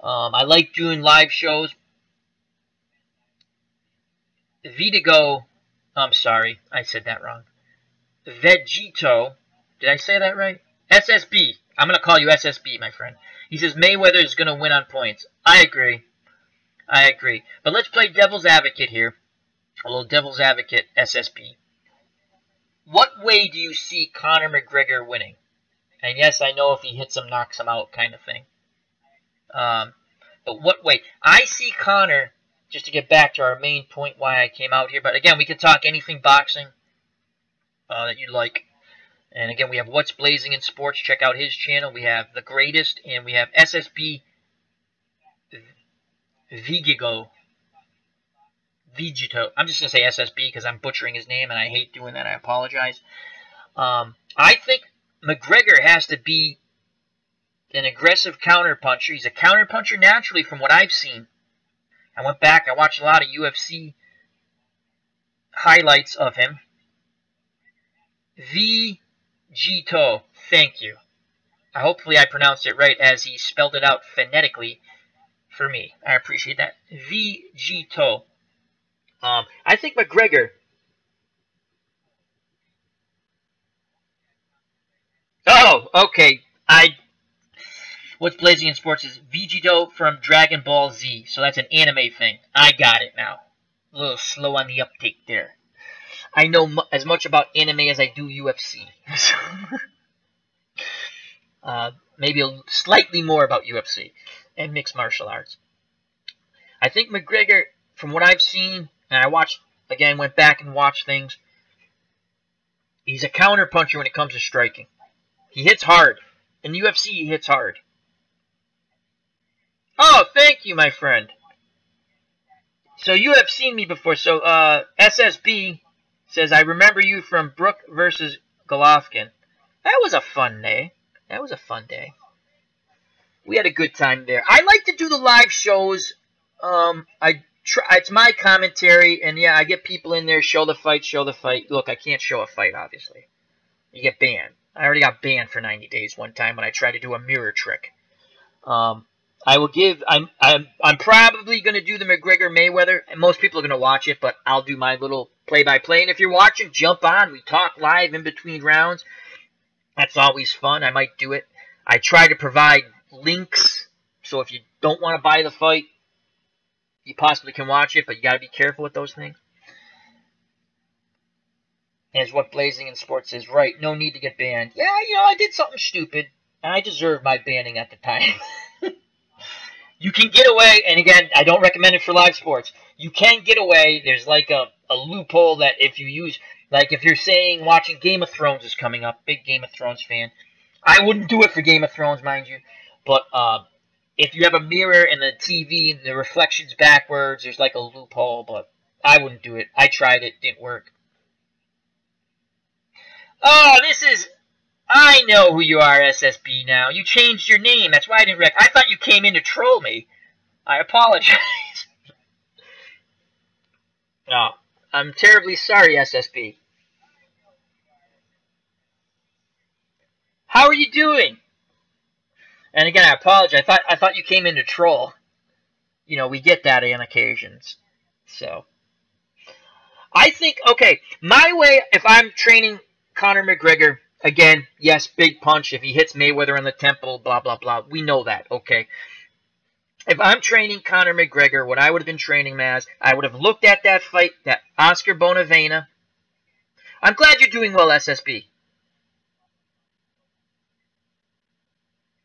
I like doing live shows. Vitigo. I'm sorry. I said that wrong. Vegito. Did I say that right? SSB. I'm going to call you SSB, my friend. He says Mayweather is going to win on points. I agree. I agree. But let's play devil's advocate here. A little devil's advocate, SSB. What way do you see Conor McGregor winning? And yes, I know if he hits him, knocks him out kind of thing. But what way? I see Conor, just to get back to our main point why I came out here. But again, we can talk anything boxing that you'd like. And again, we have What's Blazing in Sports. Check out his channel. We have The Greatest. And we have SSB Vigito. I'm just going to say SSB because I'm butchering his name and I hate doing that. I apologize. I think McGregor has to be an aggressive counterpuncher. He's a counterpuncher naturally from what I've seen. I went back. I watched a lot of UFC highlights of him. Vigito. Thank you. Hopefully I pronounced it right as he spelled it out phonetically for me. I appreciate that. Vigito. I think McGregor. Oh, okay. What's Blazing in Sports is Vegito from Dragon Ball Z. So that's an anime thing. I got it now. A little slow on the uptake there. I know as much about anime as I do UFC. Maybe slightly more about UFC and mixed martial arts. I think McGregor, from what I've seen, and I watched, again, went back and watched things, he's a counterpuncher when it comes to striking. He hits hard. In UFC, he hits hard. Oh, thank you, my friend. So you have seen me before. So SSB says, I remember you from Brook versus Golovkin. That was a fun day. That was a fun day. We had a good time there. I like to do the live shows. It's my commentary, and yeah, I get people in there, show the fight, show the fight. Look, I can't show a fight, obviously. You get banned. I already got banned for 90 days one time when I tried to do a mirror trick. I will give. I'm probably going to do the McGregor Mayweather, and most people are going to watch it, but I'll do my little play-by-play. And if you're watching, jump on. We talk live in between rounds. That's always fun. I might do it. I try to provide links, so if you don't want to buy the fight, you possibly can watch it, but you got to be careful with those things. As what Blazing in Sports says, right, no need to get banned. Yeah, I did something stupid, and I deserved my banning at the time. You can get away, and again, I don't recommend it for live sports. You can get away. There's like a loophole that if you use, like if you're saying watching Game of Thrones is coming up, big Game of Thrones fan. I wouldn't do it for Game of Thrones, mind you, but if you have a mirror and the TV and the reflection's backwards, there's like a loophole, but I wouldn't do it. I tried it, didn't work. Oh, I know who you are, SSB, now. You changed your name. That's why I didn't I thought you came in to troll me. I apologize. No, I'm terribly sorry, SSB. How are you doing? And again, I apologize. I thought you came in to troll. We get that on occasions. So, I think, okay, my way, if I'm training Conor McGregor, again, yes, big punch. If he hits Mayweather on the temple, blah, blah, blah. We know that, okay? If I'm training Conor McGregor, what I would have been training him as, I would have looked at that fight, that Oscar Bonavena. I'm glad you're doing well, SSB.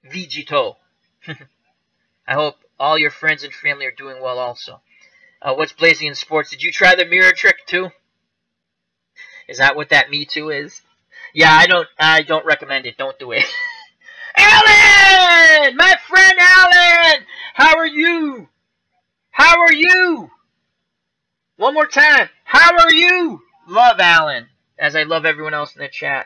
Vigito. I hope all your friends and family are doing well also. What's Blazing in Sports? Did you try the mirror trick too? Is that what that Me Too is? Yeah, I don't recommend it. Don't do it. Alan! My friend Alan! How are you? How are you? One more time. How are you? Love Alan, as I love everyone else in the chat.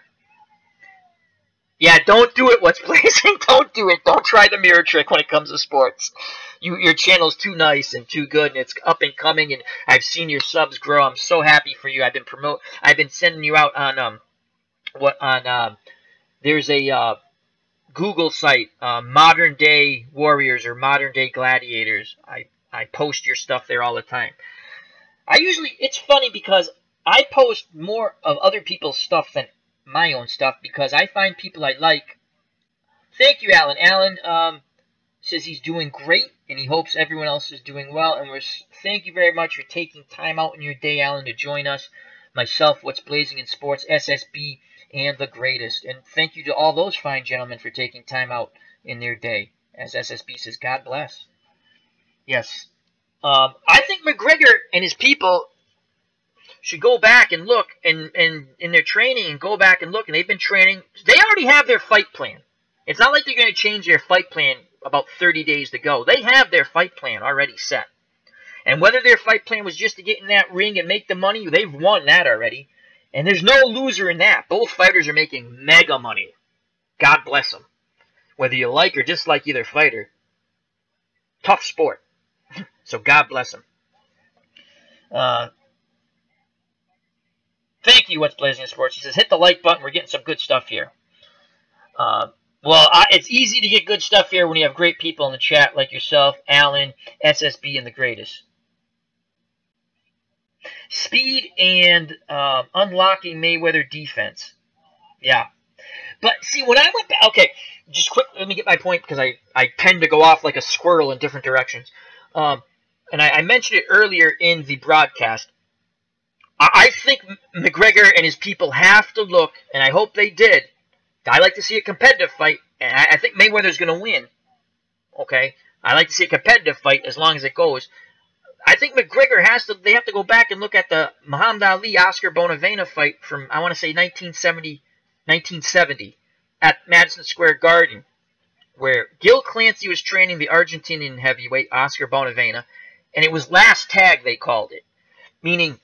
Yeah, don't do it, What's Blazing. Don't do it. Don't try the mirror trick when it comes to sports. Your channel's too nice and too good, and it's up and coming, and I've seen your subs grow. I'm so happy for you. I've been sending you out on there's a Google site, Modern Day Warriors or Modern Day Gladiators. I post your stuff there all the time. It's funny because I post more of other people's stuff than my own stuff because I find people I like. Thank you, Alan. Alan says he's doing great and he hopes everyone else is doing well. And thank you very much for taking time out in your day, Alan, to join us. Myself, What's Blazing in Sports, SSB, and The Greatest. And thank you to all those fine gentlemen for taking time out in their day. As SSB says, God bless. Yes. I think McGregor and his people should go back and look in their training and go back and look. And they've been training. They already have their fight plan. It's not like they're going to change their fight plan about 30 days to go. They have their fight plan already set. And whether their fight plan was just to get in that ring and make the money, they've won that already. And there's no loser in that. Both fighters are making mega money. God bless them. Whether you like or dislike either fighter. Tough sport. So God bless them. Thank you, What's Blazing in Sports. He says, hit the like button. We're getting some good stuff here. It's easy to get good stuff here when you have great people in the chat like yourself, Alan, SSB, and The Greatest. Speed and unlocking Mayweather defense. Yeah. But see, when I went back, okay, just quick, let me get my point because I tend to go off like a squirrel in different directions. And I mentioned it earlier in the broadcast. I think McGregor and his people have to look, and I hope they did. I like to see a competitive fight, and I think Mayweather's going to win. Okay? I like to see a competitive fight as long as it goes. I think McGregor they have to go back and look at the Muhammad Ali Oscar Bonavena fight from, I want to say 1970 at Madison Square Garden, where Gil Clancy was training the Argentinian heavyweight Oscar Bonavena, and it was last tag they called it, meaning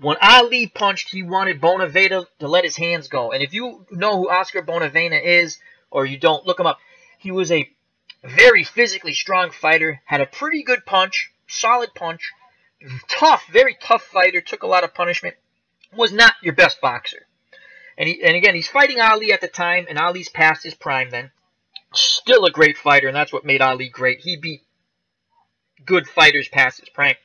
When Ali punched, he wanted Bonavena to let his hands go. And if you know who Oscar Bonavena is, or you don't, look him up. He was a very physically strong fighter, had a pretty good punch, solid punch, tough, very tough fighter, took a lot of punishment, was not your best boxer. And again, he's fighting Ali at the time, and Ali's past his prime then. Still a great fighter, and that's what made Ali great. He beat good fighters past his prime.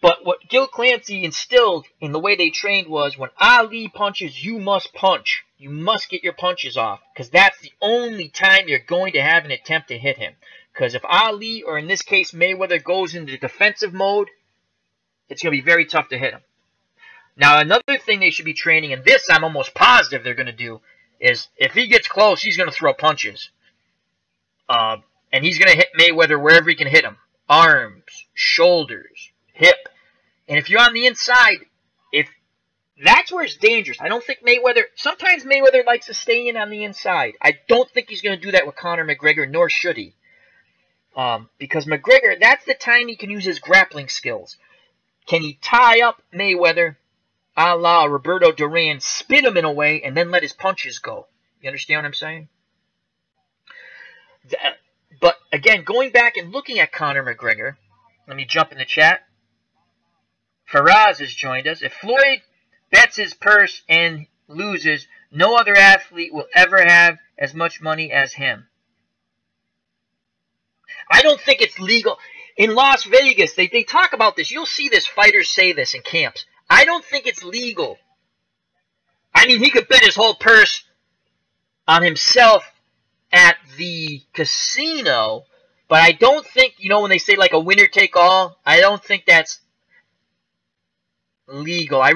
But what Gil Clancy instilled in the way they trained was when Ali punches, you must punch. You must get your punches off, because that's the only time you're going to have an attempt to hit him. Because if Ali, or in this case Mayweather, goes into defensive mode, it's going to be very tough to hit him. Now, another thing they should be training, and this I'm almost positive they're going to do, is if he gets close, he's going to throw punches. And he's going to hit Mayweather wherever he can hit him. Arms, shoulders, hip. And if you're on the inside, that's where it's dangerous. I don't think Mayweather, sometimes Mayweather likes to stay in on the inside. I don't think he's going to do that with Conor McGregor, nor should he. Because McGregor, that's the time he can use his grappling skills. Can he tie up Mayweather, a la Roberto Duran, spin him in a way, and then let his punches go? You understand what I'm saying? But again, going back and looking at Conor McGregor, let me jump in the chat. Faraz has joined us. If Floyd bets his purse and loses, no other athlete will ever have as much money as him. I don't think it's legal. In Las Vegas, they talk about this. You'll see this, fighters say this in camps. I don't think it's legal. I mean, he could bet his whole purse on himself at the casino, but I don't think, you know, when they say like a winner take all, I don't think that's legal. I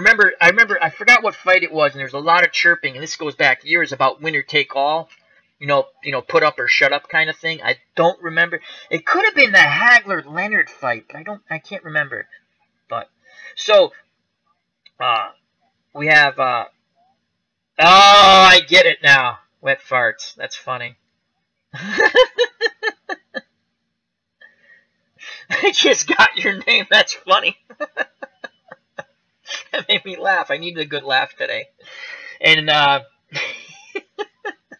forgot what fight it was, and there's a lot of chirping, and this goes back years about winner take all, you know, put up or shut up kind of thing. I don't remember. It could have been the Hagler-Leonard fight, but I can't remember. But so we have oh, I get it now. Wet farts. That's funny. I just got your name. That's funny. That made me laugh. I needed a good laugh today. And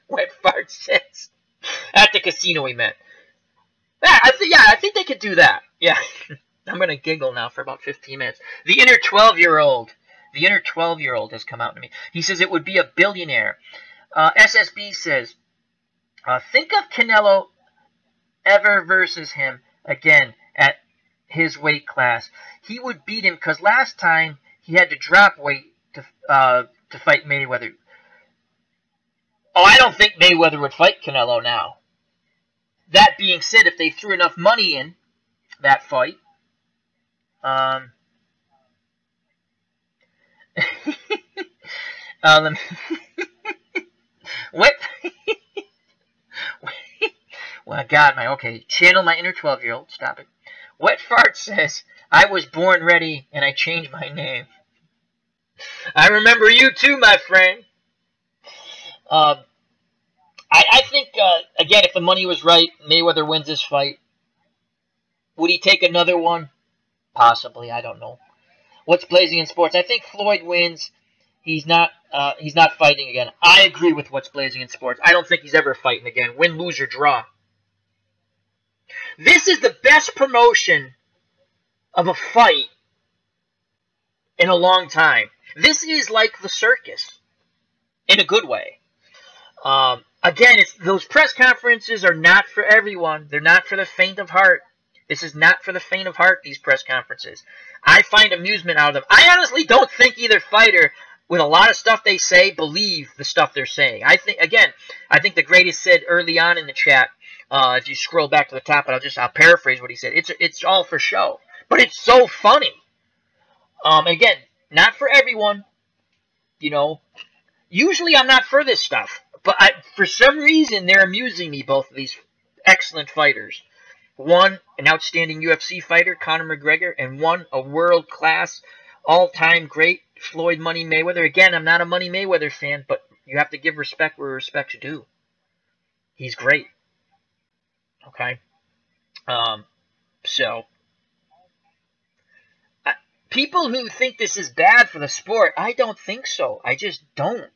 Wet Fart says at the casino we met. Yeah, I think they could do that. Yeah. I'm gonna giggle now for about 15 minutes. The inner 12-year-old has come out to me. He says it would be a billionaire. SSB says, think of Canelo ever versus him again at his weight class. He would beat him because last time he had to drop weight to fight Mayweather. Oh, I don't think Mayweather would fight Canelo now. That being said, if they threw enough money in that fight, what? Well, God, okay. Channel my inner 12-year-old. Stop it. Wet Fart says, I was born ready and I changed my name. I remember you too, my friend. I think, again, if the money was right, Mayweather wins this fight. Would he take another one? Possibly. I don't know. What's blazing in sports? I think Floyd wins. He's not fighting again. I agree with what's blazing in sports. I don't think he's ever fighting again. Win, lose, or draw. This is the best promotion of a fight in a long time. This is like the circus in a good way. Again, those press conferences are not for everyone. They're not for the faint of heart. This is not for the faint of heart, these press conferences. I find amusement out of them. I honestly don't think either fighter, with a lot of stuff they say, believe the stuff they're saying. I think the greatest said early on in the chat, if you scroll back to the top, and I'll paraphrase what he said. It's all for show. But it's so funny. Again, not for everyone. You know, usually I'm not for this stuff. But for some reason, they're amusing me, both of these excellent fighters. One, an outstanding UFC fighter, Conor McGregor, and one, a world-class, all-time great, Floyd Money Mayweather. Again, I'm not a Money Mayweather fan, but you have to give respect where respect's due. He's great. Okay? people who think this is bad for the sport, I don't think so. I just don't.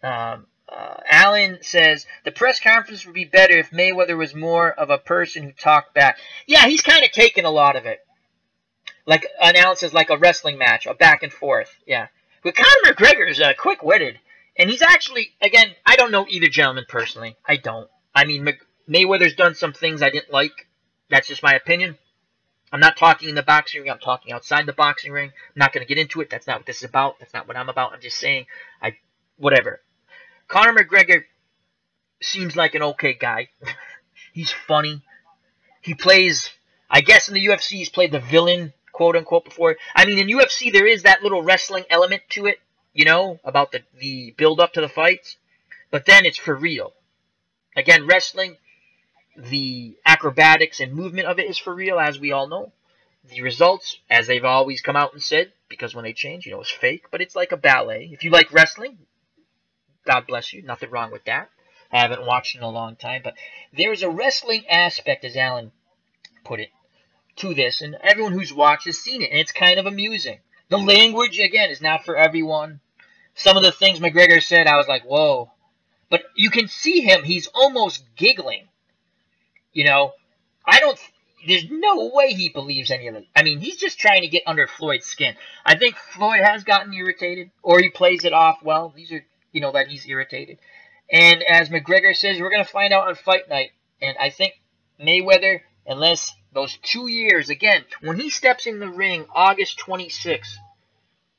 Alan says, the press conference would be better if Mayweather was more of a person who talked back. Yeah, he's kind of taken a lot of it. Like, announces like a wrestling match, a back and forth. Yeah. But Conor McGregor is quick-witted. And he's actually, again, I don't know either gentleman personally. I don't. I mean, Mayweather's done some things I didn't like. That's just my opinion. I'm not talking in the boxing ring. I'm talking outside the boxing ring. I'm not going to get into it. That's not what this is about. That's not what I'm about. I'm just saying, whatever. Conor McGregor seems like an okay guy. He's funny. He plays, I guess in the UFC, he's played the villain, quote unquote, before. I mean, in UFC, there is that little wrestling element to it, you know, about the build up to the fights. But then it's for real. Again, wrestling, the acrobatics and movement of it is for real, as we all know. The results, as they've always come out and said, because when they change, you know, it's fake. But it's like a ballet. If you like wrestling, God bless you. Nothing wrong with that. I haven't watched in a long time. But there's a wrestling aspect, as Alan put it, to this. And everyone who's watched has seen it. And it's kind of amusing. The language, again, is not for everyone. Some of the things McGregor said, I was like, whoa. But you can see him. He's almost giggling. You know, there's no way he believes any of it. I mean, he's just trying to get under Floyd's skin. I think Floyd has gotten irritated. Or he plays it off well. These are, you know, that he's irritated. And as McGregor says, we're going to find out on fight night. And I think Mayweather, unless those 2 years, again, when he steps in the ring August 26th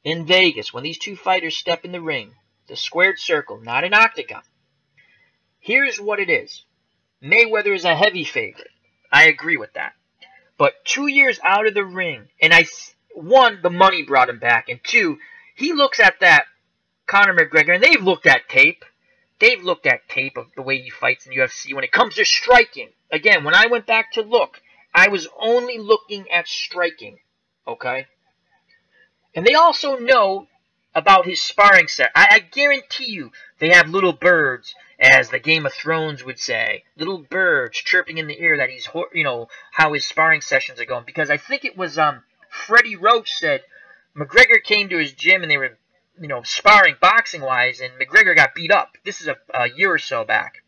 in Vegas, when these two fighters step in the ring, the squared circle, not an octagon, here's what it is. Mayweather is a heavy favorite. I agree with that. But 2 years out of the ring, and one, the money brought him back, and two, he looks at that Conor McGregor, and they've looked at tape. They've looked at tape of the way he fights in UFC when it comes to striking. Again, when I went back to look, I was only looking at striking. Okay? And they also know about his sparring set. I guarantee you they have little birds, as the Game of Thrones would say. Little birds chirping in the ear that he's, you know, how his sparring sessions are going. Because I think it was Freddie Roach said McGregor came to his gym and they were, you know, sparring boxing-wise, and McGregor got beat up. This is a year or so back.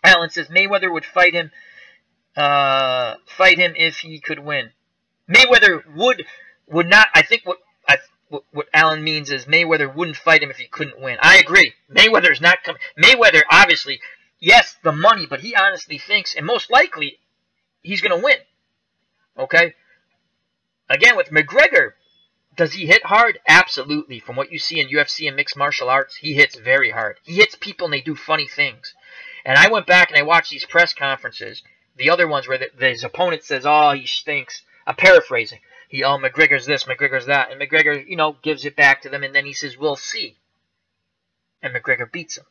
Alan says Mayweather would fight him if he could win. Mayweather would not. I think what Alan means is Mayweather wouldn't fight him if he couldn't win. I agree. Mayweather's not coming. Mayweather, obviously, yes, the money, but he honestly thinks, and most likely, he's going to win. Okay? Again, with McGregor, does he hit hard? Absolutely. From what you see in UFC and mixed martial arts, he hits very hard. He hits people and they do funny things. And I went back and I watched these press conferences, the other ones where his opponent says, oh, he stinks. I'm paraphrasing. McGregor's this, McGregor's that. And McGregor, you know, gives it back to them. And then he says, we'll see. And McGregor beats him.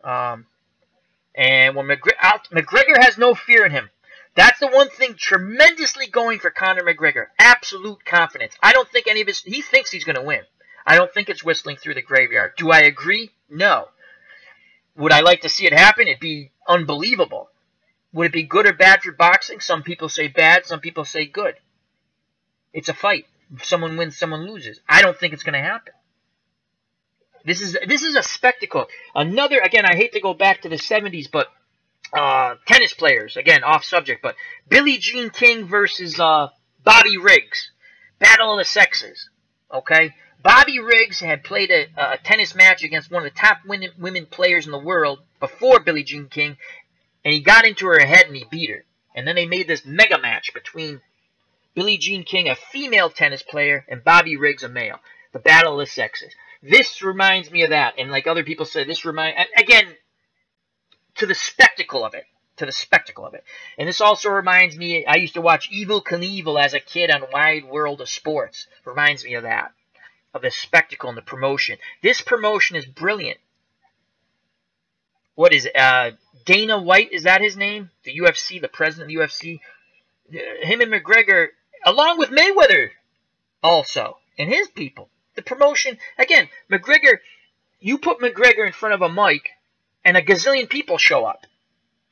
And when McGregor has no fear in him. That's the one thing tremendously going for Conor McGregor. Absolute confidence. I don't think any of his... He thinks he's going to win. I don't think it's whistling through the graveyard. Do I agree? No. Would I like to see it happen? It'd be unbelievable. Would it be good or bad for boxing? Some people say bad. Some people say good. It's a fight. If someone wins, someone loses. I don't think it's going to happen. This is a spectacle. Another... Again, I hate to go back to the 70s, but... tennis players, again, off subject, but Billie Jean King versus Bobby Riggs. Battle of the sexes. Okay? Bobby Riggs had played a tennis match against one of the top women players in the world before Billie Jean King, and he got into her head and he beat her. And then they made this mega match between Billie Jean King, a female tennis player, and Bobby Riggs, a male. The Battle of the Sexes. This reminds me of that, and like other people say, again, to the spectacle of it. To the spectacle of it. And this also reminds me, I used to watch Evel Knievel as a kid on Wide World of Sports. Reminds me of that. Of the spectacle and the promotion. This promotion is brilliant. What is it? Dana White, is that his name? The UFC, the president of the UFC. Him and McGregor, along with Mayweather also. And his people. The promotion, again, McGregor, you put McGregor in front of a mic, and a gazillion people show up.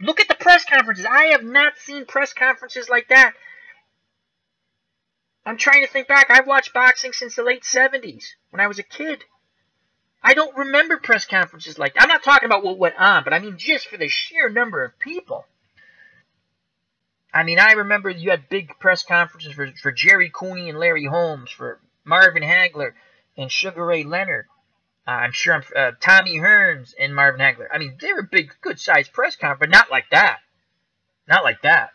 Look at the press conferences. I have not seen press conferences like that. I'm trying to think back. I've watched boxing since the late 70s when I was a kid. I don't remember press conferences like that. I'm not talking about what went on, but I mean just for the sheer number of people. I mean, I remember you had big press conferences for Jerry Cooney and Larry Holmes, for Marvin Hagler and Sugar Ray Leonard. I'm sure Tommy Hearns and Marvin Hagler. I mean, they were big, good-sized press conferences, but not like that. Not like that.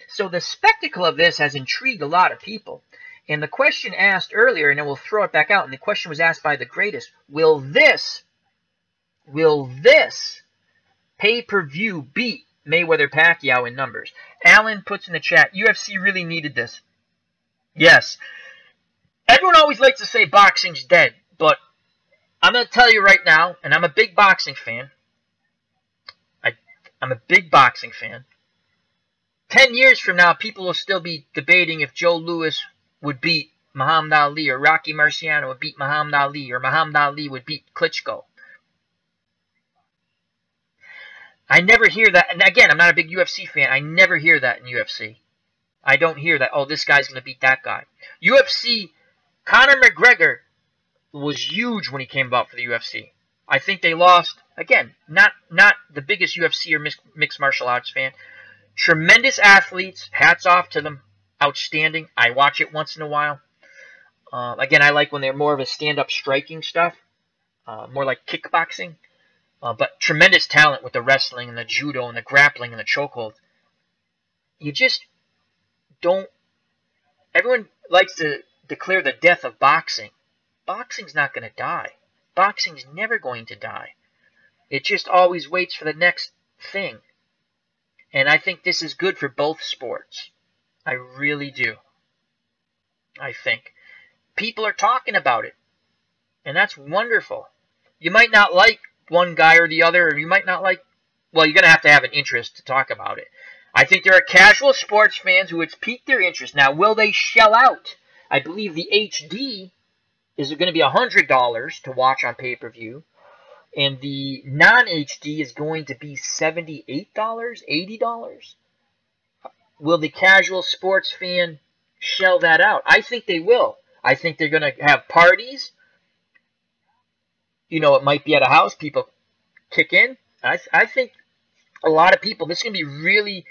So the spectacle of this has intrigued a lot of people. And the question asked earlier, and then we'll throw it back out, and the question was asked by the greatest, will this pay-per-view beat Mayweather-Pacquiao in numbers? Alan puts in the chat, UFC really needed this. Yes. Everyone always likes to say boxing's dead, but I'm going to tell you right now, and I'm a big boxing fan. I'm a big boxing fan. 10 years from now, people will still be debating if Joe Louis would beat Muhammad Ali, or Rocky Marciano would beat Muhammad Ali, or Muhammad Ali would beat Klitschko. I never hear that. And again, I'm not a big UFC fan. I never hear that in UFC. I don't hear that, oh, this guy's going to beat that guy. UFC, Conor McGregor was huge when he came about for the UFC. I think they lost, again, not the biggest UFC or mixed martial arts fan. Tremendous athletes, hats off to them, outstanding. I watch it once in a while. Again, I like when they're more of a stand-up striking stuff, more like kickboxing. But tremendous talent with the wrestling and the judo and the grappling and the chokehold. You just don't... Everyone likes to declare the death of boxing. Boxing's not going to die. Boxing's never going to die. It just always waits for the next thing. And I think this is good for both sports. I really do. I think. People are talking about it. And that's wonderful. You might not like one guy or the other, or you might not like... Well, you're going to have an interest to talk about it. I think there are casual sports fans who it's piqued their interest. Now, will they shell out? I believe the HD is going to be $100 to watch on pay-per-view. And the non-HD is going to be $78, $80. Will the casual sports fan shell that out? I think they will. I think they're going to have parties. You know, it might be at a house. People kick in. I think a lot of people, this is going to be really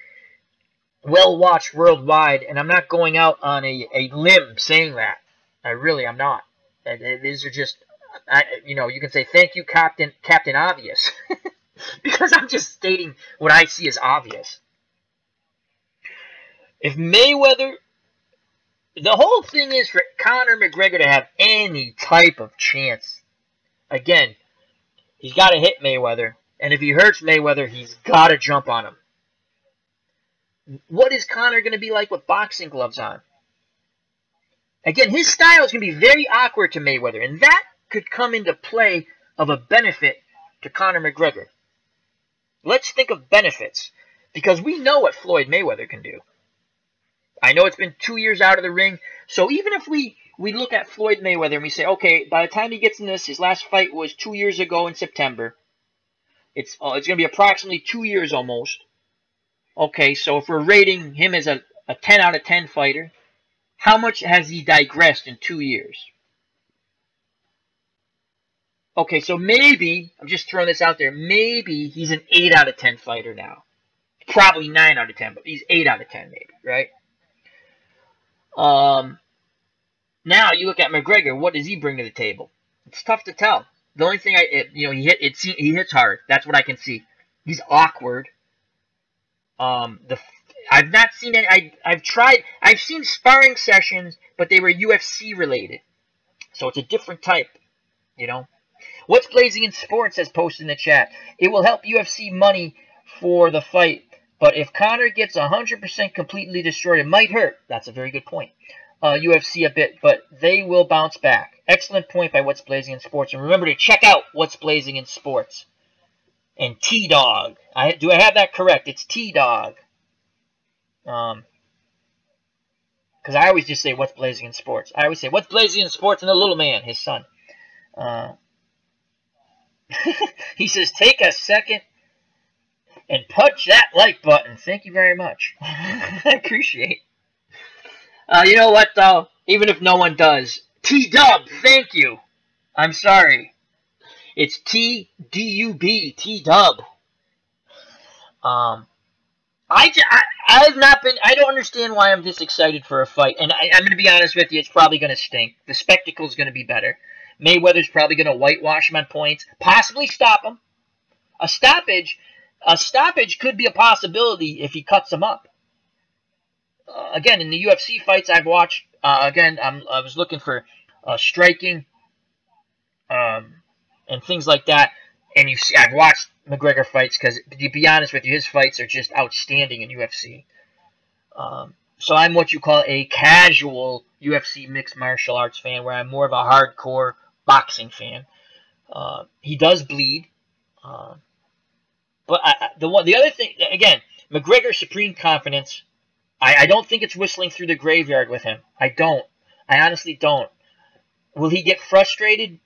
well watched worldwide. And I'm not going out on a limb saying that. I'm not. These are just... you know, you can say, thank you, Captain Obvious. Because I'm just stating what I see as obvious. If Mayweather... The whole thing is for Conor McGregor to have any type of chance. Again, he's got to hit Mayweather. And if he hurts Mayweather, he's got to jump on him. What is Conor going to be like with boxing gloves on? Again, his style is going to be very awkward to Mayweather. And that could come into play of a benefit to Conor McGregor. Let's think of benefits, because we know what Floyd Mayweather can do. I know it's been 2 years out of the ring, so even if we look at Floyd Mayweather and we say, okay, by the time he gets in this, his last fight was 2 years ago in September. It's going to be approximately 2 years almost. Okay, so if we're rating him as a 10 out of 10 fighter, how much has he digressed in 2 years? Okay, so maybe, I'm just throwing this out there, maybe he's an 8 out of 10 fighter now. Probably 9 out of 10, but he's 8 out of 10 maybe, right? Now you look at McGregor, what does he bring to the table? It's tough to tell. The only thing he hits hard. That's what I can see. He's awkward. I've not seen any. I've seen sparring sessions, but they were UFC related, so it's a different type, you know. What's Blazing in Sports has posted in the chat. It will help UFC money for the fight, but if Conor gets 100% completely destroyed, it might hurt. That's a very good point. UFC a bit, but they will bounce back. Excellent point by What's Blazing in Sports. And remember to check out What's Blazing in Sports. And T-Dog. Do I have that correct? It's T-Dog. Because I always just say What's Blazing in Sports. I always say What's Blazing in Sports and the little man, his son. He says, take a second and punch that like button. Thank you very much. I appreciate it. You know what, though? Even if no one does, T-Dub, thank you. I'm sorry. It's T-D-U-B, T-Dub. Um, I've not been. I don't understand why I'm this excited for a fight. And I'm going to be honest with you, it's probably going to stink. The spectacle's going to be better. Mayweather's probably going to whitewash him on points, possibly stop him. A stoppage, a stoppage could be a possibility if he cuts him up. Again, in the UFC fights I've watched, again, I was looking for striking and things like that. And you see, I've watched McGregor fights because, to be honest with you, his fights are just outstanding in UFC. So I'm what you call a casual UFC mixed martial arts fan, where I'm more of a hardcore boxing fan. He does bleed, but the other thing, again, McGregor's supreme confidence. I don't think it's whistling through the graveyard with him. I don't. I honestly don't. Will he get frustrated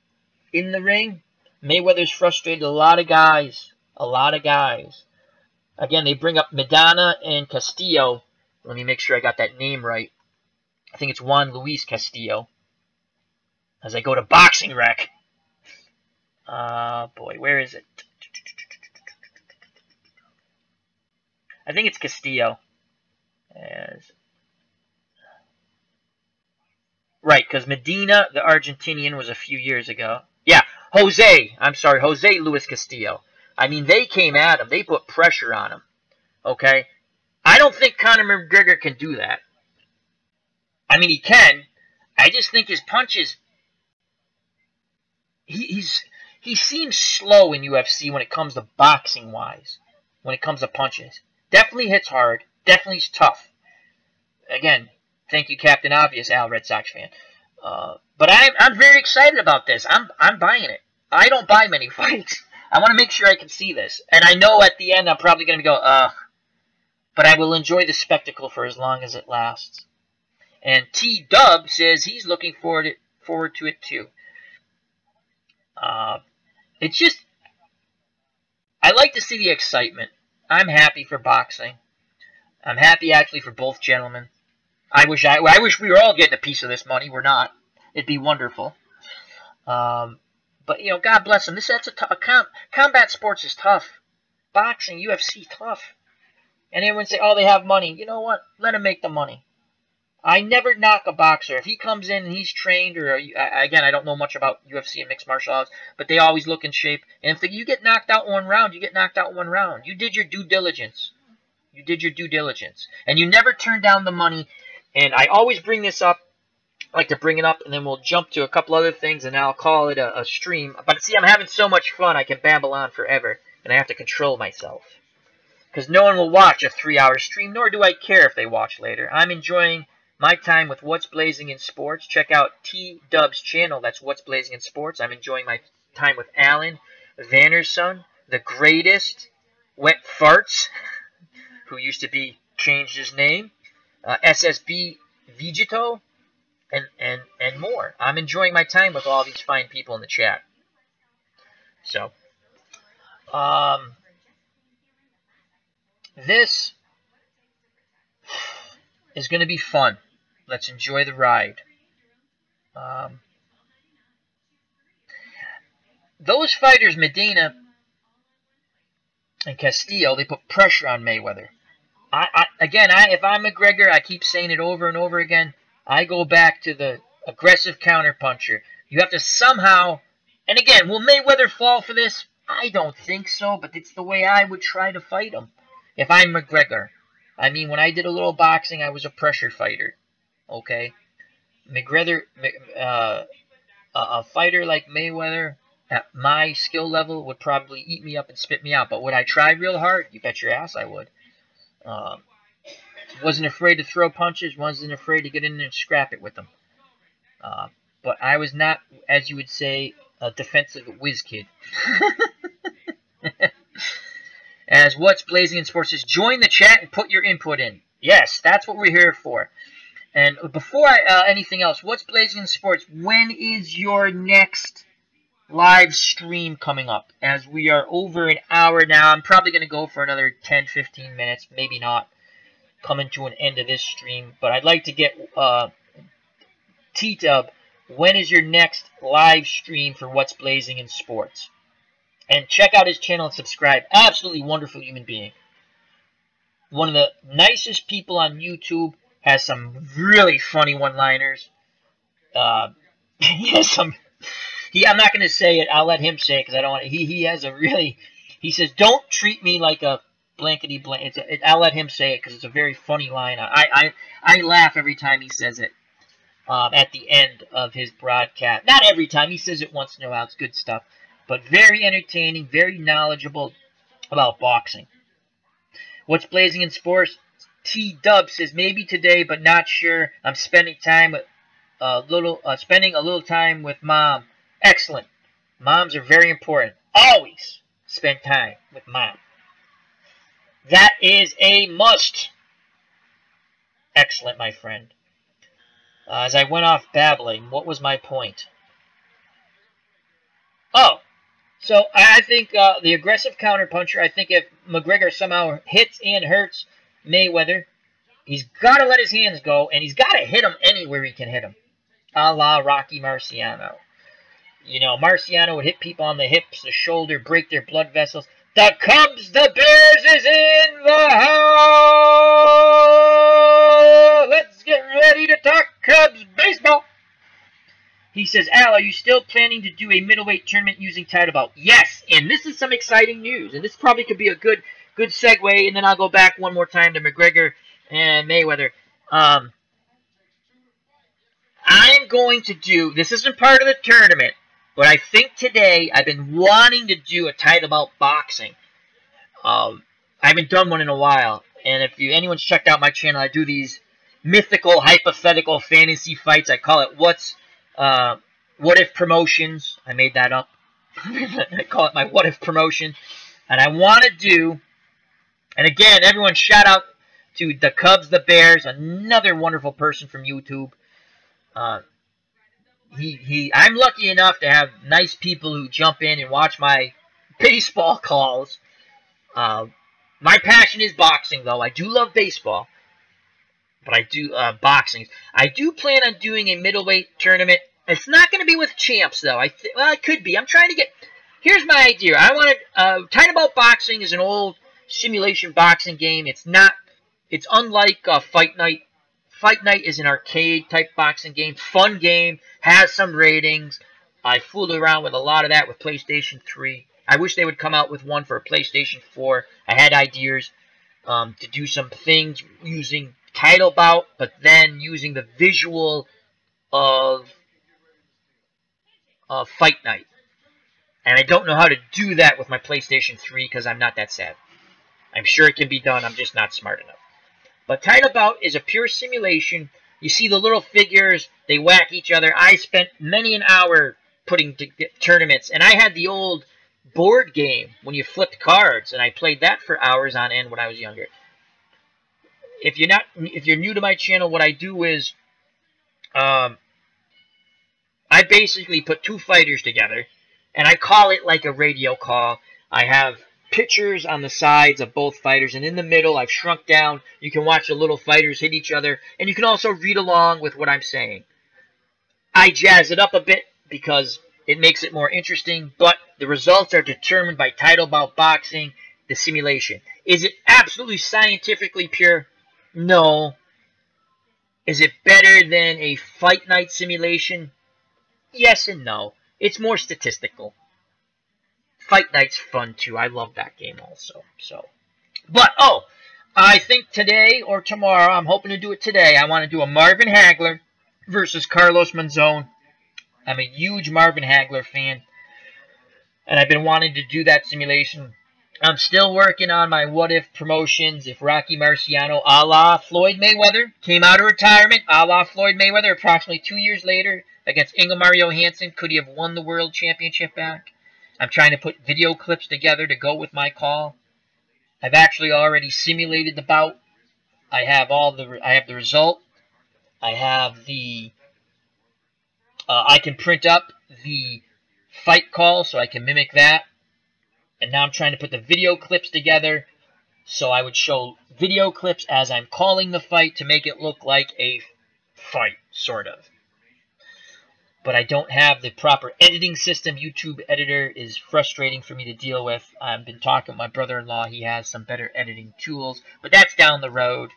in the ring? Mayweather's frustrated a lot of guys. A lot of guys. Again, they bring up Medina and Castillo. Let me make sure I got that name right. I think it's Juan Luis Castillo. As I go to Boxing Rec. Boy, where is it? I think it's Castillo. Right, because Medina, the Argentinian, was a few years ago. Yeah, Jose Luis Castillo. I mean, they came at him. They put pressure on him. Okay? I don't think Conor McGregor can do that. I mean, he can. I just think his punches... He seems slow in UFC when it comes to boxing-wise. When it comes to punches. Definitely hits hard. Definitely is tough. Again, thank you, Captain Obvious, Al, Red Sox fan. But I'm very excited about this. I'm buying it. I don't buy many fights. I want to make sure I can see this. And I know at the end I'm probably going to go, but I will enjoy the spectacle for as long as it lasts. And T-Dub says he's looking forward to it too. It's just, I like to see the excitement. I'm happy for boxing. I'm happy actually for both gentlemen. I wish we were all getting a piece of this money. We're not. It'd be wonderful. But, you know, God bless them. Combat sports is tough. Boxing, UFC, tough. And everyone say, oh, they have money. You know what? Let them make the money. I never knock a boxer. If he comes in and he's trained, or, again, I don't know much about UFC and mixed martial arts, but they always look in shape. And if you get knocked out one round, you get knocked out one round. You did your due diligence. You did your due diligence. And you never turn down the money. And I always bring this up. I like to bring it up, and then we'll jump to a couple other things, and I'll call it a stream. But see, I'm having so much fun, I can babble on forever, and I have to control myself. Because no one will watch a 3-hour stream, nor do I care if they watch later. I'm enjoying my time with What's Blazing in Sports. Check out T-Dub's channel, that's What's Blazing in Sports. I'm enjoying my time with Alan Vanderson, the greatest, Wet Farts, who used to be, changed his name, SSB Vegito, and more. I'm enjoying my time with all these fine people in the chat. So, this is going to be fun. Let's enjoy the ride. Those fighters, Medina and Castillo, they put pressure on Mayweather. If I'm McGregor, I keep saying it over and over again. I go back to the aggressive counterpuncher. You have to somehow, and again, will Mayweather fall for this? I don't think so, but it's the way I would try to fight him if I'm McGregor. I mean, when I did a little boxing, I was a pressure fighter. Okay? McGregor, a fighter like Mayweather at my skill level would probably eat me up and spit me out. But would I try real hard? You bet your ass I would. Wasn't afraid to throw punches, wasn't afraid to get in there and scrap it with them. But I was not, as you would say, a defensive whiz kid. As What's Blazing in Sports says, join the chat and put your input in. Yes, that's what we're here for. And before anything else, What's Blazing in Sports, when is your next live stream coming up? As we are over an hour now, I'm probably going to go for another 10, 15 minutes, maybe not. coming to an end of this stream. But I'd like to get T-Dub, when is your next live stream for What's Blazing in Sports? And check out his channel and subscribe. Absolutely wonderful human being. One of the nicest people on YouTube. Has some really funny one-liners. He has some... I'm not going to say it. I'll let him say it because I don't want to... He has a really... He says, don't treat me like a blankety blank. I'll let him say it because it's a very funny line. I laugh every time he says it at the end of his broadcast. Not every time. He says it once in a while. It's good stuff. But very entertaining, very knowledgeable about boxing. What's Blazing in Sports? T-Dub says, maybe today, but not sure. I'm spending time with spending a little time with Mom. Excellent. Moms are very important. Always spend time with Mom. That is a must. Excellent, my friend. As I went off babbling, what was my point? Oh, so I think the aggressive counterpuncher, I think if McGregor somehow hits and hurts Mayweather, he's got to let his hands go, and he's got to hit him anywhere he can hit him. A la Rocky Marciano. You know, Marciano would hit people on the hips, the shoulder, break their blood vessels. The Cubs, the Bears is in the house! Let's get ready to talk Cubs baseball! He says, Al, are you still planning to do a middleweight tournament using title belt? Yes, and this is some exciting news, and this probably could be a good segue, and then I'll go back one more time to McGregor and Mayweather. I'm going to do, this isn't part of the tournament, but I think today I've been wanting to do a title belt boxing. I haven't done one in a while, and if anyone's checked out my channel, I do these mythical, hypothetical fantasy fights. I call it What If Promotions. I made that up. I call it my What If Promotion. And I want to do, and again, everyone shout out to the Cubs, the Bears, another wonderful person from YouTube. I'm lucky enough to have nice people who jump in and watch my baseball calls. My passion is boxing, though. I do love baseball, but I do boxing. I do plan on doing a middleweight tournament. It's not going to be with champs, though. Well, it could be. I'm trying to get. Here's my idea. I want to. Title belt boxing is an old simulation boxing game. It's not. It's unlike Fight Night. Fight Night is an arcade-type boxing game. Fun game. Has some ratings. I fooled around with a lot of that with PlayStation 3. I wish they would come out with one for PlayStation 4. I had ideas to do some things using title bout, but then using the visual of Fight Night. And I don't know how to do that with my PlayStation 3 because I'm not that savvy. I'm sure it can be done. I'm just not smart enough. But title bout is a pure simulation. You see the little figures, they whack each other. I spent many an hour putting tournaments, and I had the old board game when you flipped cards, and I played that for hours on end when I was younger. If you're new to my channel, what I do is I basically put two fighters together, and I call it like a radio call. I have pictures on the sides of both fighters, and in the middle I've shrunk down. You can watch the little fighters hit each other, and you can also read along with what I'm saying. I jazz it up a bit because it makes it more interesting, but the results are determined by title bout boxing, the simulation. Is it absolutely scientifically pure? No. Is it better than a Fight Night simulation? Yes and no. It's more statistical. Fight Night's fun too. I love that game also. But I think today or tomorrow, I'm hoping to do it today. I want to do a Marvin Hagler versus Carlos Monzon. I'm a huge Marvin Hagler fan, and I've been wanting to do that simulation. I'm still working on my what if promotions. If Rocky Marciano, a la Floyd Mayweather, came out of retirement, a la Floyd Mayweather, approximately 2 years later against Ingemar Johansson, could he have won the world championship back? I'm trying to put video clips together to go with my call. I've actually already simulated the bout. I have the result. I have the I can print up the fight call so I can mimic that. And now I'm trying to put the video clips together So I would show video clips as I'm calling the fight to make it look like a fight, sort of. But I don't have the proper editing system. YouTube editor is frustrating for me to deal with. I've been talking with my brother-in-law. He has some better editing tools, but that's down the road.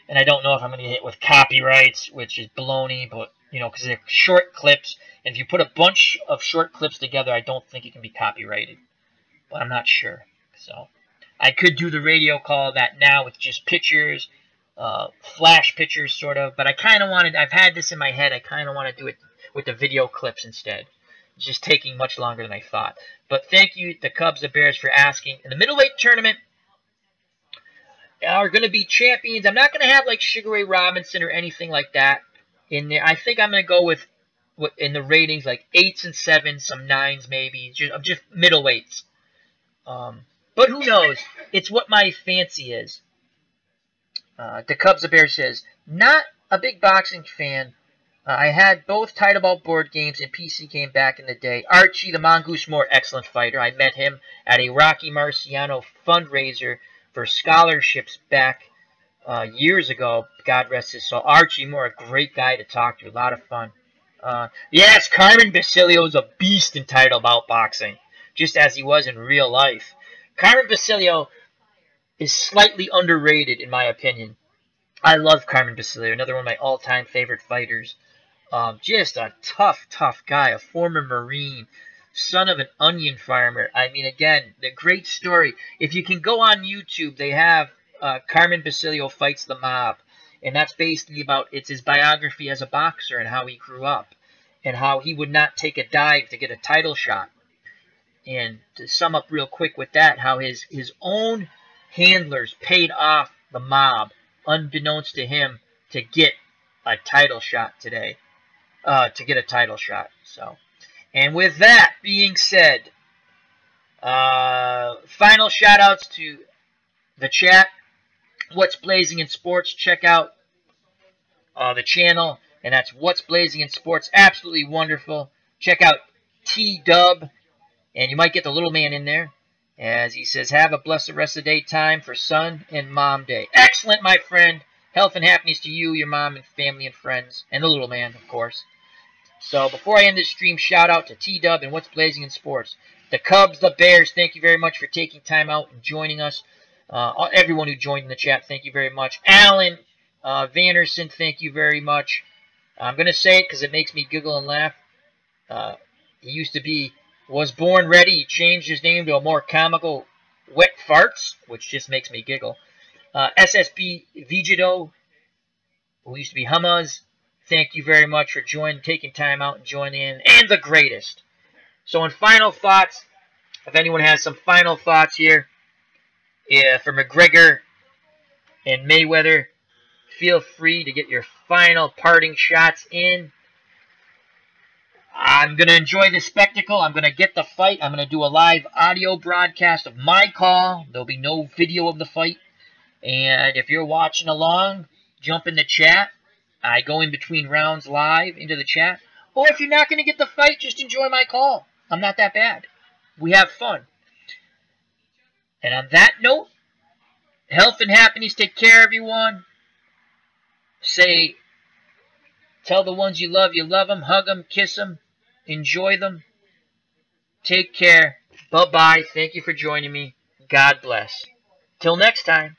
And I don't know if I'm going to get hit with copyrights, which is baloney, but, you know, because they're short clips. And if you put a bunch of short clips together, I don't think it can be copyrighted. But I'm not sure. So I could do the radio call of that now with just pictures, flash pictures, sort of. But I kind of wanted, I've had this in my head, I kind of want to do it with the video clips instead. It's just taking much longer than I thought. But thank you, the Cubs, the Bears, for asking. In the middleweight tournament are going to be champions. I'm not going to have like Sugar Ray Robinson or anything like that in there. I think I'm going to go with in the ratings like 8s and 7s, some 9s maybe. Just middleweights. But who knows? It's what my fancy is. The Cubs, the Bears says, not a big boxing fan. I had both title ball board games and PC game back in the day. Archie, the Mongoose Moore, excellent fighter. I met him at a Rocky Marciano fundraiser for scholarships back years ago. God rest his soul. Archie Moore, a great guy to talk to. A lot of fun. Yes, Carmen Basilio is a beast in title bout boxing, just as he was in real life. Carmen Basilio is slightly underrated, in my opinion. I love Carmen Basilio, another one of my all-time favorite fighters. Just a tough, tough guy, a former Marine, son of an onion farmer. I mean, again, the great story. If you can go on YouTube, they have Carmen Basilio Fights the Mob. And that's basically about, it's his biography as a boxer and how he grew up. And how he would not take a dive to get a title shot. And to sum up real quick with that, how his own handlers paid off the mob, unbeknownst to him, to get a title shot today. So, and with that being said, final shout outs to the chat. What's Blazing in Sports? Check out the channel, and that's What's Blazing in Sports. Absolutely wonderful. Check out T-Dub, and you might get the little man in there, as he says, have a blessed rest of the day. Time for Son and Mom Day. Excellent, my friend. Health and happiness to you, your mom, and family and friends, and the little man, of course. So before I end this stream, shout out to T-Dub and What's Blazing in Sports. The Cubs, the Bears, thank you very much for taking time out and joining us. Everyone who joined in the chat, thank you very much. Alan Vanderson, thank you very much. I'm going to say it because it makes me giggle and laugh. He used to be, was born ready. He changed his name to a more comical Wet Farts, which just makes me giggle. SSP Vigido, who used to be Hummaz, thank you very much for taking time out and joining in. And the greatest. So in final thoughts, if anyone has some final thoughts here, for McGregor and Mayweather, feel free to get your final parting shots in. I'm going to enjoy the spectacle. I'm going to get the fight. I'm going to do a live audio broadcast of my call. There'll be no video of the fight. And if you're watching along, jump in the chat. I go in between rounds live into the chat. Or if you're not going to get the fight, just enjoy my call. I'm not that bad. We have fun. And on that note, health and happiness. Take care, everyone. Tell the ones you love them. Hug them, kiss them, enjoy them. Take care. Bye-bye. Thank you for joining me. God bless. Till next time.